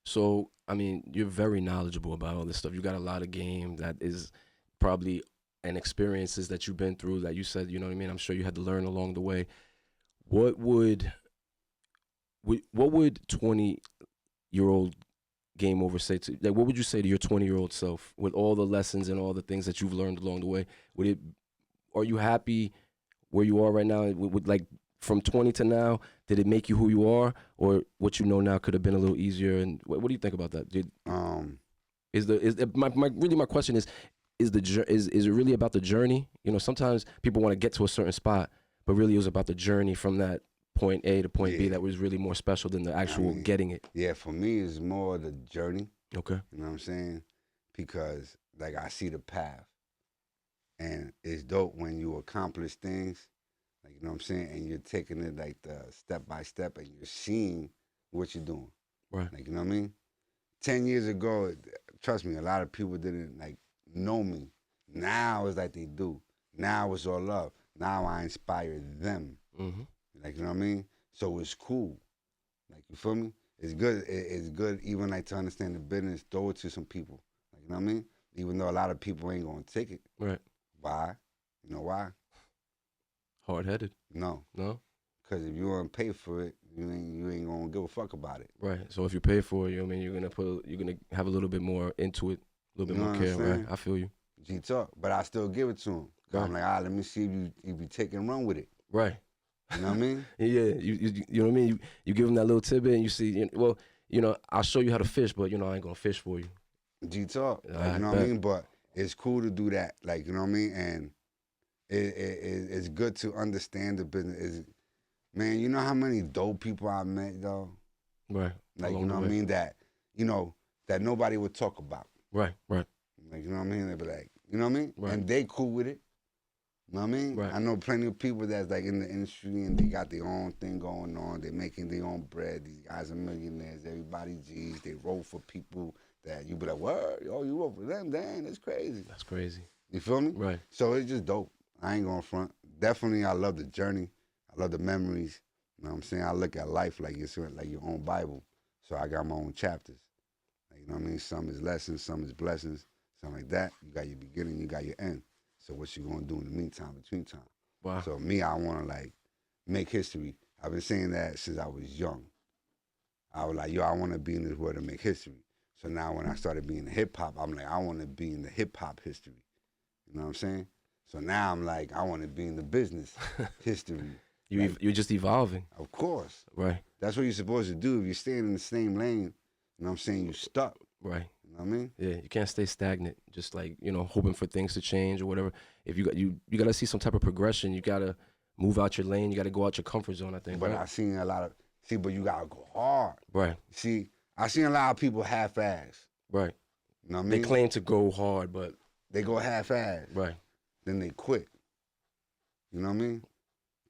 So, I mean, you're very knowledgeable about all this stuff. You got a lot of game that is probably and experiences that you've been through that you said, you know what I mean? I'm sure you had to learn along the way. What would 20-year-old Game Over say to, like, what would you say to your 20-year-old self with all the lessons and all the things that you've learned along the way? Are you happy where you are right now? With like from 20 to now, did it make you who you are, or what you know now could have been a little easier? And what do you think about that? My question is it really about the journey? You know, sometimes people want to get to a certain spot, but really it was about the journey from that point A to point B that was really more special than the actual getting it. Yeah, for me, it's more the journey. Okay. You know what I'm saying? Because, like, I see the path. And it's dope when you accomplish things, like, you know what I'm saying? And you're taking it, like, the step by step, and you're seeing what you're doing. Right. Like, you know what I mean? 10 years ago, trust me, a lot of people didn't, like, know me. Now it's like they do. Now it's all love. Now I inspire them. Mm-hmm. Like, you know what I mean? So it's cool. Like, you feel me? It's good. It's good even, like, to understand the business, throw it to some people. Like, you know what I mean? Even though a lot of people ain't going to take it. Right. Why? You know why? Hard-headed. No. Because if you want to pay for it, you ain't going to give a fuck about it. Right. So if you pay for it, you know what I mean, you're gonna have a little bit more into it, a little bit more care, right? I feel you. G-Talk. But I still give it to them. Right. I'm like, let me see if you take and run with it. Right. You know what I mean? Yeah, you know what I mean? You give them that little tidbit and you see, well, I'll show you how to fish, but, I ain't going to fish for you. G-talk. Like, you know what I mean? But it's cool to do that. Like, you know what I mean? And it's good to understand the business. Man, you know how many dope people I met, though? Right. Like, you know what I mean? That, that nobody would talk about. Right. Like, you know what I mean? They'd be like, you know what I mean? Right. And they cool with it. You know what I mean? Right. I know plenty of people that's like in the industry and they got their own thing going on. They're making their own bread. These guys are millionaires. Everybody G's. They roll for people that you be like, what? Yo, you roll for them? Dang, that's crazy. That's crazy. You feel me? Right. So it's just dope. I ain't going front. Definitely, I love the journey. I love the memories. You know what I'm saying? I look at life like it's like your own Bible. So I got my own chapters. Like, you know what I mean? Some is lessons, some is blessings, something like that. You got your beginning, you got your end. So what you gonna do in the meantime, between time? Wow. So me, I wanna like make history. I've been saying that since I was young. I was like, I wanna be in this world and make history. So now when I started being in hip hop, I'm like, I wanna be in the hip hop history. You know what I'm saying? So now I'm like, I wanna be in the business history. You're just evolving. Of course. Right. That's what you're supposed to do. If you're staying in the same lane, you know what I'm saying, you're stuck. Right. You know what I mean? Yeah, you can't stay stagnant, just like, hoping for things to change or whatever. If you got to see some type of progression, you got to move out your lane, you got to go out your comfort zone, I think. But right? I seen a lot of, but you got to go hard. Right. See, I seen a lot of people half-ass. Right. You know what I mean? They claim to go hard, but they go half-ass. Right. Then they quit. You know what I mean?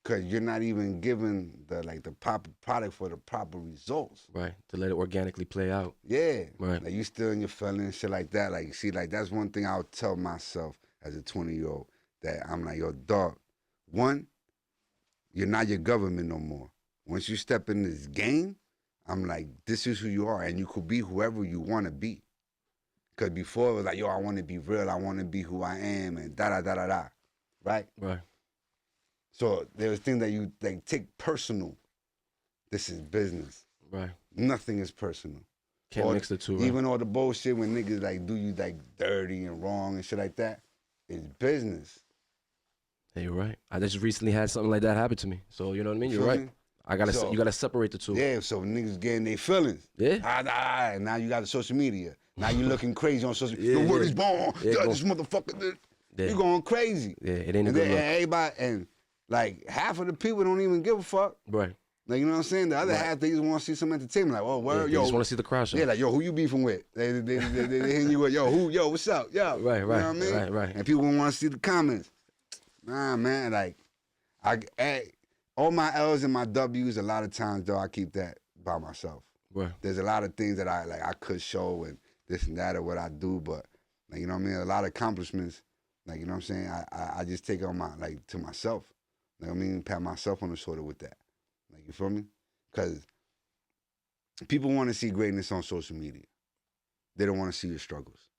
Because you're not even giving the proper product for the proper results. Right. To let it organically play out. Yeah. Right. Like you still in your feelings, shit like that. Like, see, like that's one thing I would tell myself as a 20-year-old that I'm like, yo, dog, one, you're not your government no more. Once you step in this game, I'm like, this is who you are, and you could be whoever you want to be. Because before it was like, yo, I want to be real, I want to be who I am, and da-da-da-da-da, right? Right. So there's things that you take personal. This is business. Right. Nothing is personal. Can't mix the two, right? Even all the bullshit when niggas do you dirty and wrong and shit like that, it's business. Yeah, you're right. I just recently had something like that happen to me. So you know what I mean? You're right. You gotta separate the two. Yeah, so niggas getting their feelings. Yeah. And now you got the social media. Now you looking crazy on social media. The word is born. This motherfucker. You going crazy. Yeah, it ain't a good look. Everybody, and like half of the people don't even give a fuck. Right. Like, you know what I'm saying? The other half, they just want to see some entertainment. Like, oh, word, yo. They just want to see the crowd show. Yeah, like, yo, who you beefing with? They hitting you with, yo, what's up? Yo. Right. You know what I mean? Right. And people want to see the comments. Nah, man, like, all my L's and my W's, a lot of times, though, I keep that by myself. Right. There's a lot of things that I could show and this and that or what I do, but, like, you know what I mean? A lot of accomplishments, like, you know what I'm saying? I just take it on to myself. Like, I mean, pat myself on the shoulder with that. Like, you feel me? Because people want to see greatness on social media. They don't want to see your struggles.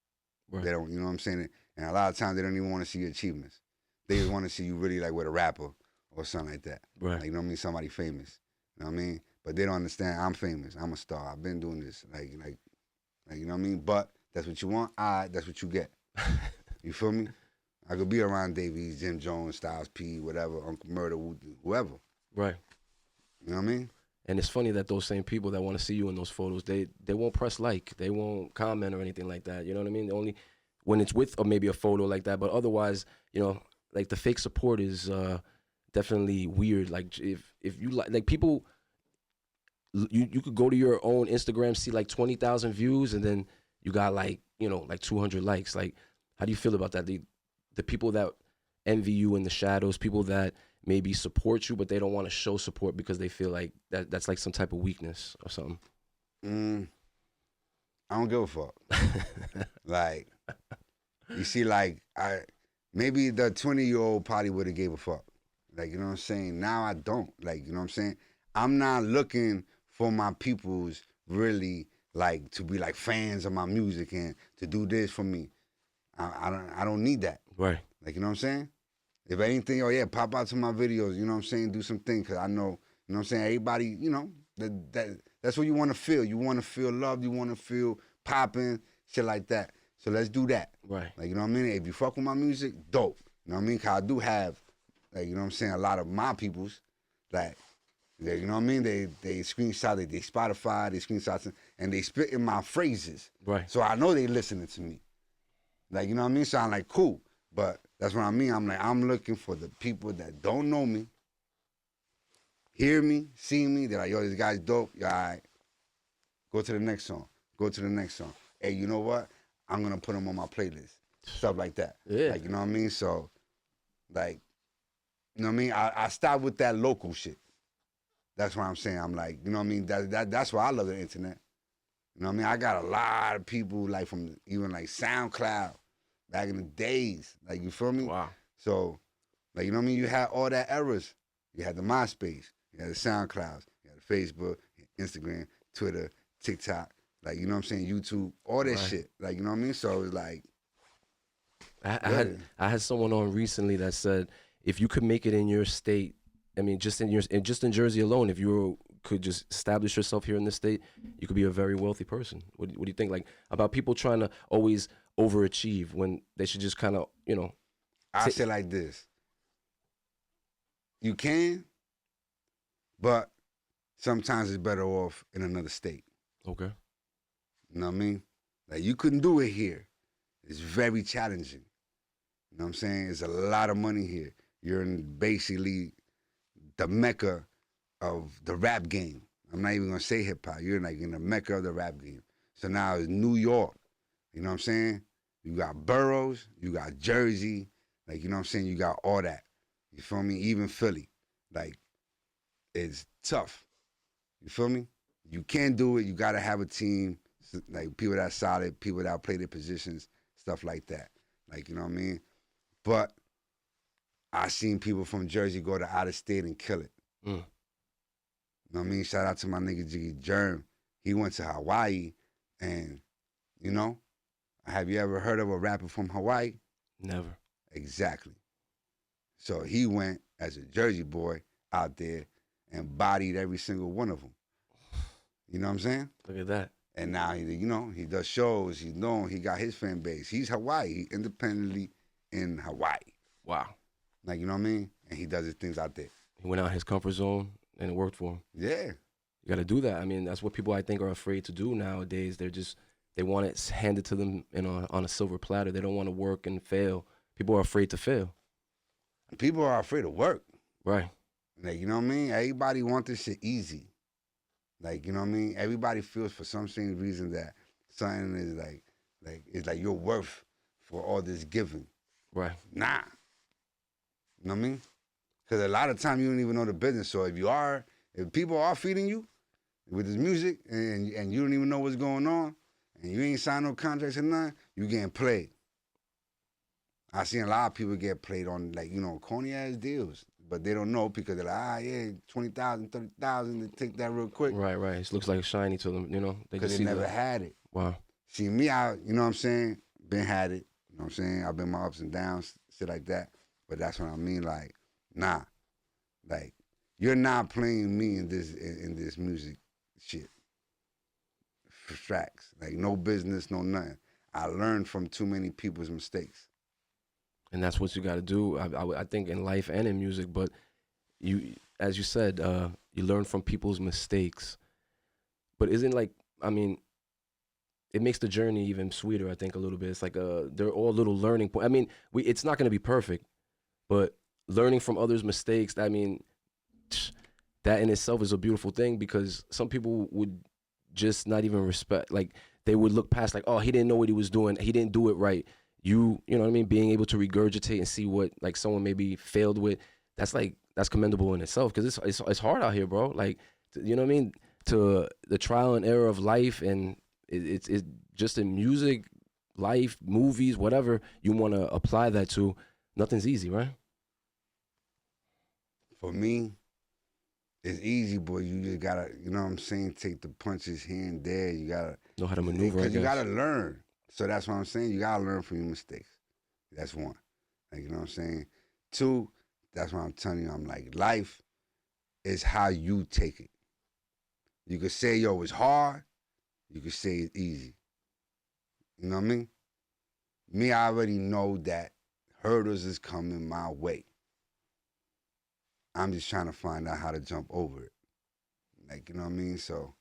Right. They don't, you know what I'm saying? And a lot of times they don't even want to see your achievements. They just want to see you really like with a rapper or something like that. Right. Like, you know what I mean? Somebody famous. You know what I mean? But they don't understand I'm famous. I'm a star. I've been doing this. Like, you know what I mean? But that's what you want. That's what you get. You feel me? I could be around Davies, Jim Jones, Styles P, whatever, Uncle Murder, whoever. Right. You know what I mean? And it's funny that those same people that want to see you in those photos, they won't press like, they won't comment or anything like that. You know what I mean? Only when it's with or maybe a photo like that. But otherwise, like the fake support is definitely weird. Like if you like people, you could go to your own Instagram, see like 20,000 views, and then you got like 200 likes. Like, how do you feel about that? The people that envy you in the shadows, people that maybe support you, but they don't want to show support because they feel like that's like some type of weakness or something. I don't give a fuck. Like, you see, like, maybe the 20-year-old probably would have gave a fuck. Like, you know what I'm saying? Now I don't. Like, you know what I'm saying? I'm not looking for my peoples really, like, to be like fans of my music and to do this for me. I don't need that. Right. Like, you know what I'm saying? If anything, oh yeah, pop out to my videos, you know what I'm saying? Do some things, because I know, you know what I'm saying? Everybody, that's what you want to feel. You want to feel loved. You want to feel popping, shit like that. So let's do that. Right. Like, you know what I mean? If you fuck with my music, dope. You know what I mean? 'Cause I do have, like, you know what I'm saying, a lot of my peoples, like, you know what I mean? They screenshot it, they Spotify, they screenshot it, and they spit in my phrases. Right. So I know they listening to me. Like, you know what I mean? So I'm like, cool. But that's what I mean. I'm like, I'm looking for the people that don't know me, hear me, see me. They're like, yo, this guy's dope. Yeah, all right. Go to the next song. Go to the next song. Hey, you know what? I'm going to put them on my playlist. Stuff like that. Yeah. Like, you know what I mean? So, like, you know what I mean? I stopped with that local shit. That's what I'm saying. I'm like, you know what I mean? That's why I love the internet. You know what I mean? I got a lot of people, like, from even, like, SoundCloud back in the days. Like, you feel me? Wow. So, like, you know what I mean? You had all that eras. You had the MySpace. You had the SoundClouds. You had the Facebook, Instagram, Twitter, TikTok. Like, you know what I'm saying? YouTube, all that shit. Like, you know what I mean? So, it's like... I had someone on recently that said, if you could make it in your state, I mean, just in Jersey alone, if you could just establish yourself here in this state, you could be a very wealthy person. What do you think, like, about people trying to always overachieve when they should just kind of, you know? I say like this. You can, but sometimes it's better off in another state. Okay. You know what I mean? Like, you couldn't do it here. It's very challenging. You know what I'm saying? There's a lot of money here. You're in basically the mecca of the rap game. I'm not even gonna say hip hop. You're like in the mecca of the rap game. So now it's New York. You know what I'm saying? You got boroughs, you got Jersey, like, you know what I'm saying? You got all that. You feel me? Even Philly. Like, it's tough. You feel me? You can't do it. You gotta have a team, like people that solid, people that play their positions, stuff like that. Like, you know what I mean? But I seen people from Jersey go to out of state and kill it. Mm. You know what I mean? Shout out to my nigga Jiggy Germ. He went to Hawaii, and, you know, have you ever heard of a rapper from Hawaii? Never. Exactly. So he went as a Jersey boy out there and bodied every single one of them. You know what I'm saying? Look at that. And now, he does shows. He's known. He got his fan base. He's Hawaii. He independently in Hawaii. Wow. Like, you know what I mean? And he does his things out there. He went out his comfort zone and it worked for him. Yeah. You got to do that. I mean, that's what people, I think, are afraid to do nowadays. They want it handed to them on a silver platter. They don't want to work and fail. People are afraid to fail. People are afraid of work. Right. Like, you know what I mean? Everybody wants this shit easy. Like, you know what I mean? Everybody feels for some strange reason that something is it's like you're worth for all this giving. Right. Nah. You know what I mean? Because a lot of time you don't even know the business. So if people are feeding you with this music and you don't even know what's going on and you ain't signed no contracts or nothing, you getting played. I seen a lot of people get played on, like, you know, corny ass deals, but they don't know because they're like, yeah, 20,000, 30,000, they take that real quick. Right. It looks like shiny to them, you know. Because they never had it. Wow. See, me, you know what I'm saying? Been had it. You know what I'm saying? I've been my ups and downs, shit like that. But that's what I mean. Like, nah. Like, you're not playing me in this music shit. Tracks. Like, no business, no nothing. I learned from too many people's mistakes. And that's what you got to do, I think, in life and in music. But you, as you said, you learn from people's mistakes. But isn't, like, I mean, it makes the journey even sweeter, I think, a little bit. It's like they're all little learning points. I mean, it's not going to be perfect, but learning from others' mistakes, I mean, that in itself is a beautiful thing, because some people would just not even respect, like, they would look past, like, oh, he didn't know what he was doing. He didn't do it right. You know what I mean? Being able to regurgitate and see what, like, someone maybe failed with, that's commendable in itself, because it's hard out here, bro. Like, you know what I mean? To the trial and error of life, and it's just in music, life, movies, whatever you want to apply that to, nothing's easy, right? For me, it's easy, boy. You just gotta, you know what I'm saying, take the punches here and there. You gotta know how to maneuver, I guess. Because you gotta learn. So that's what I'm saying. You gotta learn from your mistakes. That's one. Like, you know what I'm saying? Two, that's what I'm telling you. I'm like, life is how you take it. You could say, yo, it's hard. You could say it's easy. You know what I mean? Me, I already know that hurdles is coming my way. I'm just trying to find out how to jump over it. Like, you know what I mean? So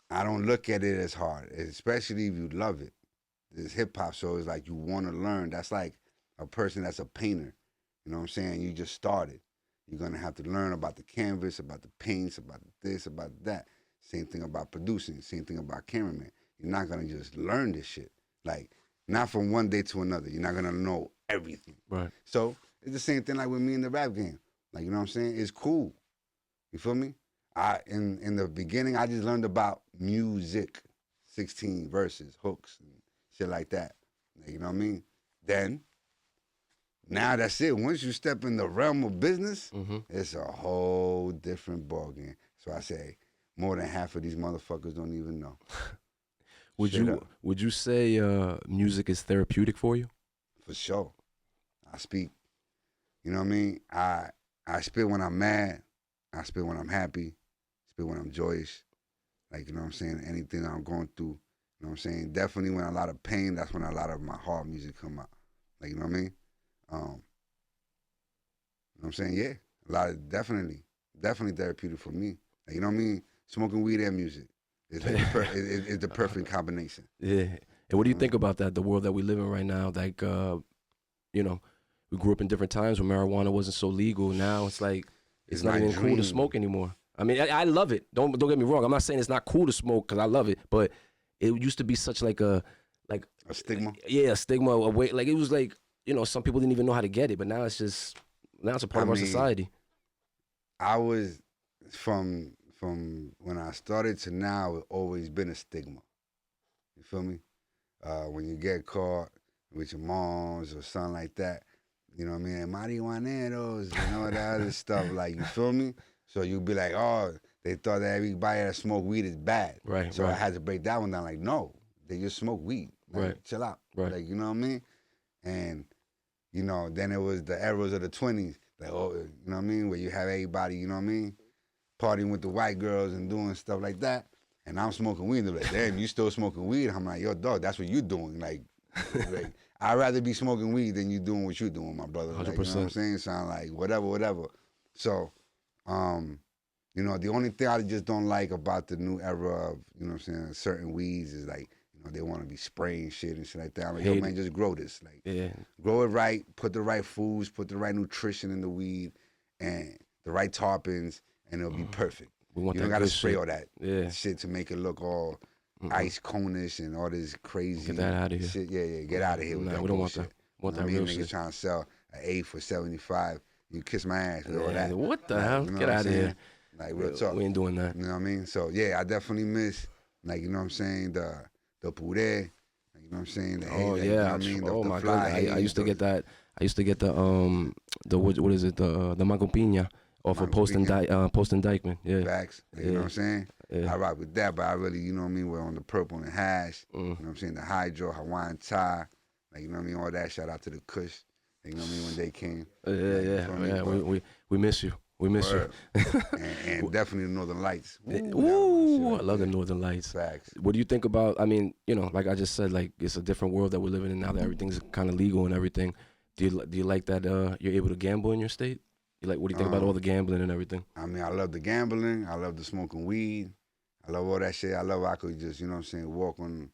I don't look at it as hard, especially if you love it. This hip hop show is like you want to learn. That's like a person that's a painter. You know what I'm saying? You just started. You're going to have to learn about the canvas, about the paints, about this, about that. Same thing about producing. Same thing about cameraman. You're not going to just learn this shit. Like, not from one day to another. You're not going to know everything. Right. So it's the same thing like with me in the rap game. Like, you know what I'm saying? It's cool. You feel me? In the beginning, I just learned about music, 16 verses, hooks, and shit like that. Like, you know what I mean? Then, now that's it. Once you step in the realm of business, it's a whole different ballgame. So I say, more than half of these motherfuckers don't even know. Would you say music is therapeutic for you? For sure. I speak. You know what I mean? I spit when I'm mad. I spit when I'm happy. Spit when I'm joyous. Like, you know what I'm saying? Anything that I'm going through. You know what I'm saying? Definitely when a lot of pain, that's when a lot of my hard music come out. Like, you know what I mean? You know what I'm saying? Yeah. A lot of, definitely therapeutic for me. Like, you know what I mean? Smoking weed and music. It's like it's the perfect combination. Yeah. And what do you think about that? The world that we live in right now, like, you know, we grew up in different times when marijuana wasn't so legal. Now it's like, it's not even cool to smoke anymore. I mean, I love it. Don't get me wrong. I'm not saying it's not cool to smoke because I love it, but it used to be such like a stigma. Yeah, a stigma. A way, like it was like, you know, some people didn't even know how to get it, but now it's a part of our society. I was from when I started to now, it's always been a stigma. You feel me? When you get caught with your moms or something like that, you know what I mean? Marihuaneros and all that other stuff. Like, you feel me? So you'd be like, oh, they thought that everybody that smoked weed is bad. Right. So I had to break that one down. Like, no, they just smoke weed. Like, right. Chill out. Right. Like, you know what I mean? And, you know, then it was the eras of the 20s. Like, oh, you know what I mean? Where you have everybody, you know what I mean? Partying with the white girls and doing stuff like that. And I'm smoking weed. They're like, damn, you still smoking weed? I'm like, yo, dog, that's what you doing. Like I'd rather be smoking weed than you doing what you doing, my brother. Like, 100%. you know what I'm saying? Sound like whatever. So, you know, the only thing I just don't like about the new era of, you know what I'm saying, certain weeds is like, you know, they want to be spraying shit and shit like that. I'm like, yo, man, just grow this. Like, grow it right, put the right foods, put the right nutrition in the weed, and the right toppings, and it'll be perfect. You don't got to spray all that shit to make it look all ice cone-ish and all this crazy Get that out of here. shit. Yeah, get out of here with that we don't bullshit. want that I mean, real niggas shit. trying to sell an 8 for 75. You kiss my ass with all that. What the hell? You know Get out of here. Like, real talk. We ain't doing that. You know what I mean? So, yeah, I definitely miss, like, you know what I'm saying, the puree. Like, you know what I'm saying? The oh, like, yeah. You know what I mean? Oh, my fly God. I used to get that. I used to get the what is it? The mango piña off of Post and Dykeman. Yeah. Facts. You know what I'm saying? Yeah. I rock with that, but I really, you know what I mean, we're on the purple and hash. You know what I'm saying? The hydro, Hawaiian tie. Like, you know what I mean? All that. Shout out to the Kush. You know what I mean? When they came. We miss you. We miss you. and definitely the Northern Lights. Ooh, I love the Northern Lights. Facts. What do you think about, I mean, you know, like I just said, like it's a different world that we're living in now that everything's kind of legal and everything. Do you like that you're able to gamble in your state? What do you think about all the gambling and everything? I mean, I love the gambling. I love the smoking weed. I love all that shit. I love I could just, you know what I'm saying, walk on,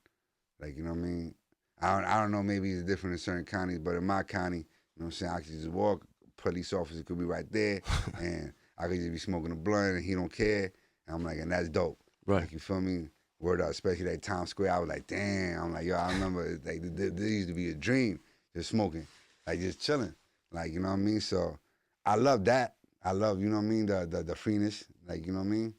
like, you know what I mean? I don't know, maybe it's different in certain counties, but in my county, you know what I'm saying, I could just walk, police officer could be right there, and I could just be smoking a blunt and he don't care. And I'm like, and that's dope. Right. Like, you feel me? Word up, especially that Times Square. I was like, damn. I'm like, yo, I remember, like, this used to be a dream, just smoking, like, just chilling. Like, you know what I mean? So I love that. I love, you know what I mean, the freeness, like, you know what I mean?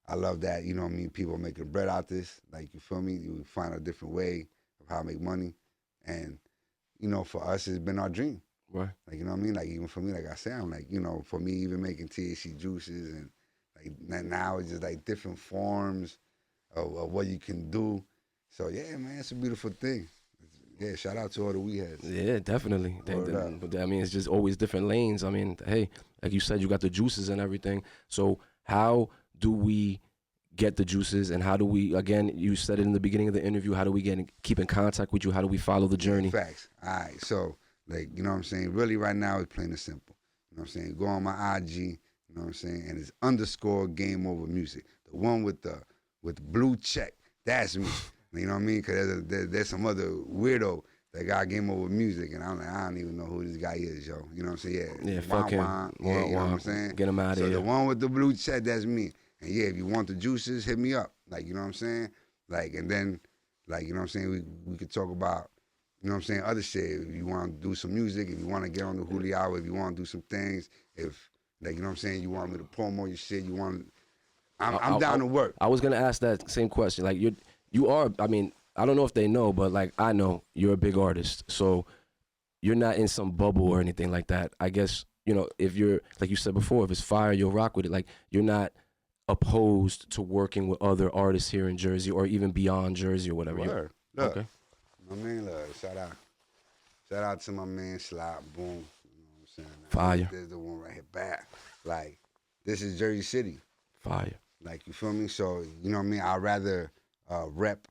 I love that, you know what I mean, people making bread out this, like, you feel me? You find a different way of how to make money. And, you know, for us, it's been our dream. Right. Like, you know what I mean? Like, even for me, like I said, I'm like, you know, for me, even making THC juices and, like, now it's just, like, different forms of what you can do. So, yeah, man, it's a beautiful thing. Yeah, shout out to all the weed heads. Yeah, definitely. I mean, it's just always different lanes. I mean, hey, like you said, you got the juices and everything. So how do we get the juices, and how do we, again, you said it in the beginning of the interview, how do we keep in contact with you? How do we follow the journey? Facts. All right. So, like, you know what I'm saying? Really, right now, it's plain and simple. You know what I'm saying? Go on my IG, you know what I'm saying? And it's _ Game Over Music. The one with the blue check, that's me. You know what I mean? Because there's some other weirdo that got Game Over Music, and I'm like, I don't even know who this guy is, yo. You know what I'm saying? Yeah, fuck him. Yeah, you know what I'm saying? Get him out of here. here. So the one with the blue check, that's me. And yeah, if you want the juices, hit me up. Like, you know what I'm saying? Like, and then, like, you know what I'm saying? We could talk about, you know what I'm saying, other shit. If you want to do some music, if you want to get on the Hulie Hour, if you want to do some things, if, like, you know what I'm saying, you want me to promo your shit, you want, I'm down to work. I was going to ask that same question. Like, you are, I mean, I don't know if they know, but, like, I know you're a big artist. So you're not in some bubble or anything like that. I guess, you know, if you're, like you said before, if it's fire, you'll rock with it. Like, you're not opposed to working with other artists here in Jersey or even beyond Jersey or whatever. Word. Look, okay. My man, look, shout out to my man Slot, boom. You know what I'm saying? Fire. There's the one right here back. Like, this is Jersey City. Fire. Like, you feel me? So, you know what I mean? I'd rather rep,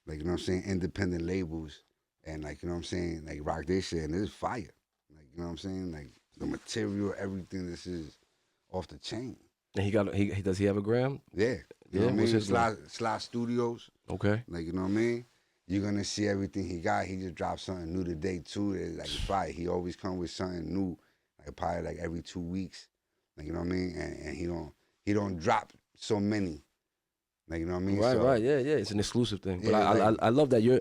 like, you know what I'm saying, independent labels and, like, you know what I'm saying, like, rock this shit, and this is fire. Like, you know what I'm saying? Like, the material, everything, this is off the chain. And does he have a gram? Yeah. You know what I What's mean? his Slot Studios. Okay. Like, you know what I mean? You're gonna see everything he got. He just dropped something new today too. It's like fire. He always come with something new, like probably like every 2 weeks. Like, you know what I mean? And he don't drop so many. Like, you know what I mean? Right. Yeah. It's an exclusive thing. But yeah, I love that you're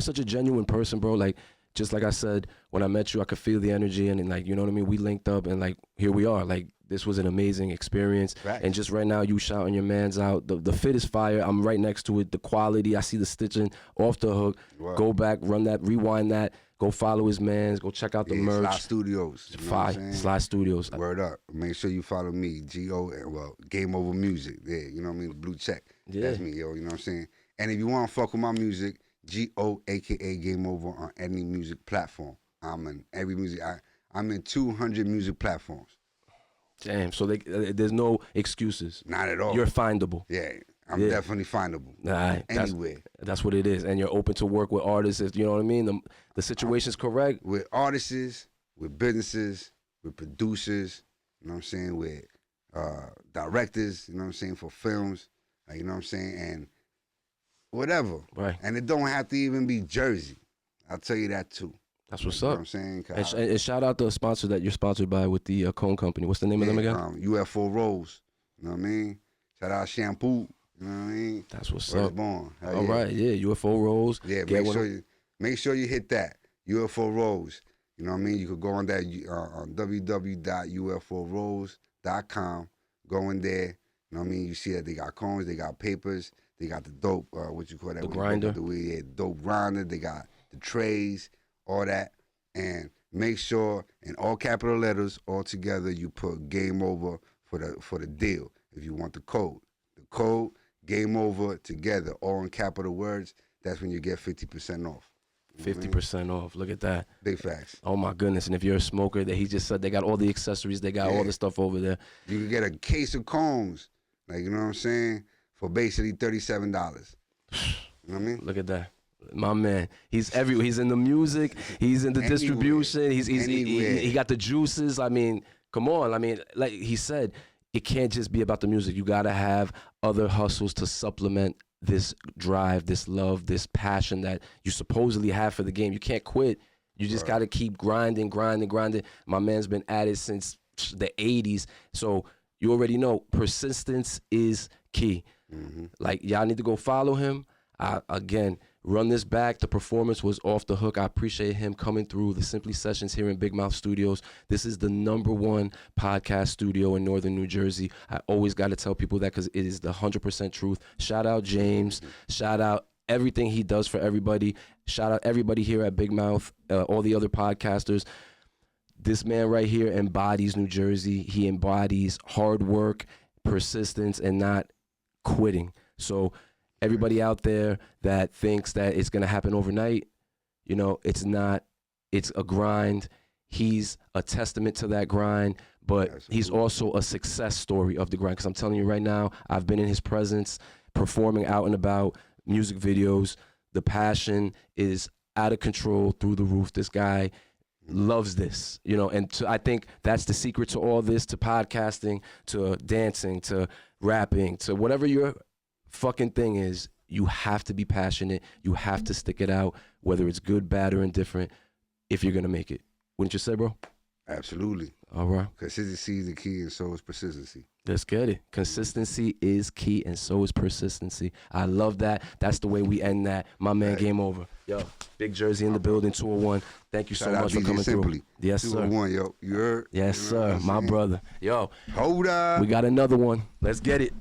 such a genuine person, bro. Like, just like I said, when I met you, I could feel the energy, and like, you know what I mean? We linked up, and like, here we are. Like, this was an amazing experience. Right. And just right now, you shouting your mans out. The fit is fire. I'm right next to it. The quality, I see the stitching off the hook. Wow. Go back, run that, rewind that. Go follow his mans. Go check out the merch. Slot Studios. You know fire. Slot Studios. Word up. Make sure you follow me. Game Over Music. Yeah, you know what I mean? The blue check. Yeah. That's me, yo. You know what I'm saying? And if you want to fuck with my music, GO, aka Game Over, on any music platform. I'm in every music. I'm in 200 music platforms. Damn. So there's no excuses. Not at all. You're findable. Yeah, I'm definitely findable. Anywhere. That's what it is. And you're open to work with artists. You know what I mean? The situation's correct. With artists, with businesses, with producers. You know what I'm saying? With directors. You know what I'm saying? For films. Like, you know what I'm saying? And whatever. Right. And it don't have to even be Jersey. I'll tell you that too. That's what's You know up. what I'm saying? And shout out the sponsor that you're sponsored by with the cone company. What's the name of them again? UFO Rose. You know what I mean? Shout out Shampoo. You know what I mean? That's what's First up. born. All right, yeah. UFO Rose. Yeah, make sure you hit that. UFO Rose. You know what I mean? You could go on that on www.uforose.com. Go in there. You know what I mean? You see that they got cones, they got papers, they got the dope, what you call that? The grinder. The dope grinder. They got the trays, all that. And make sure in all capital letters, all together, you put Game Over for the deal. If you want the code Game Over together, all in capital words. That's when you get 50% off. 50% off. Look at that. Big facts. Oh my goodness! And if you're a smoker, that he just said they got all the accessories, they got all the stuff over there. You can get a case of combs, like, you know what I'm saying, for basically $37. You know what I mean? Look at that. My man, he's everywhere. He's in the music. He's in the distribution. He got the juices. I mean, come on. I mean, like he said, it can't just be about the music. You gotta have other hustles to supplement this drive, this love, this passion that you supposedly have for the game. You can't quit. You just gotta keep grinding. My man's been at it since the 80s. So you already know persistence is key. Mm-hmm. Like, y'all need to go follow him. Again, run this back. The performance was off the hook. I appreciate him coming through the Simply Sessions here in Big Mouth Studios. This is the #1 podcast studio in Northern New Jersey. I always got to tell people that because it is the 100% truth. Shout out James. Shout out everything he does for everybody. Shout out everybody here at Big Mouth, all the other podcasters. This man right here embodies New Jersey. He embodies hard work, persistence, and not quitting. So everybody out there that thinks that it's going to happen overnight, you know, it's not. It's a grind. He's a testament to that grind, but he's also a success story of the grind. Because I'm telling you right now, I've been in his presence performing out and about, music videos. The passion is out of control, through the roof. This guy loves this, you know, and I think that's the secret to all this, to podcasting, to dancing, to rapping, to whatever your fucking thing is. You have to be passionate. You have to stick it out, whether it's good, bad, or indifferent, if you're going to make it. Wouldn't you say, bro? Absolutely. All right. Consistency is the key, and so is persistency. Let's get it. Consistency is key, and so is persistency. I love that. That's the way we end that. My man, Game Over. Yo, Big Jersey in the building, 201. Thank you so much for coming through. Yes, sir. 201, yo. You heard? Yes, sir. My brother. Yo. Hold up. We got another one. Let's get it.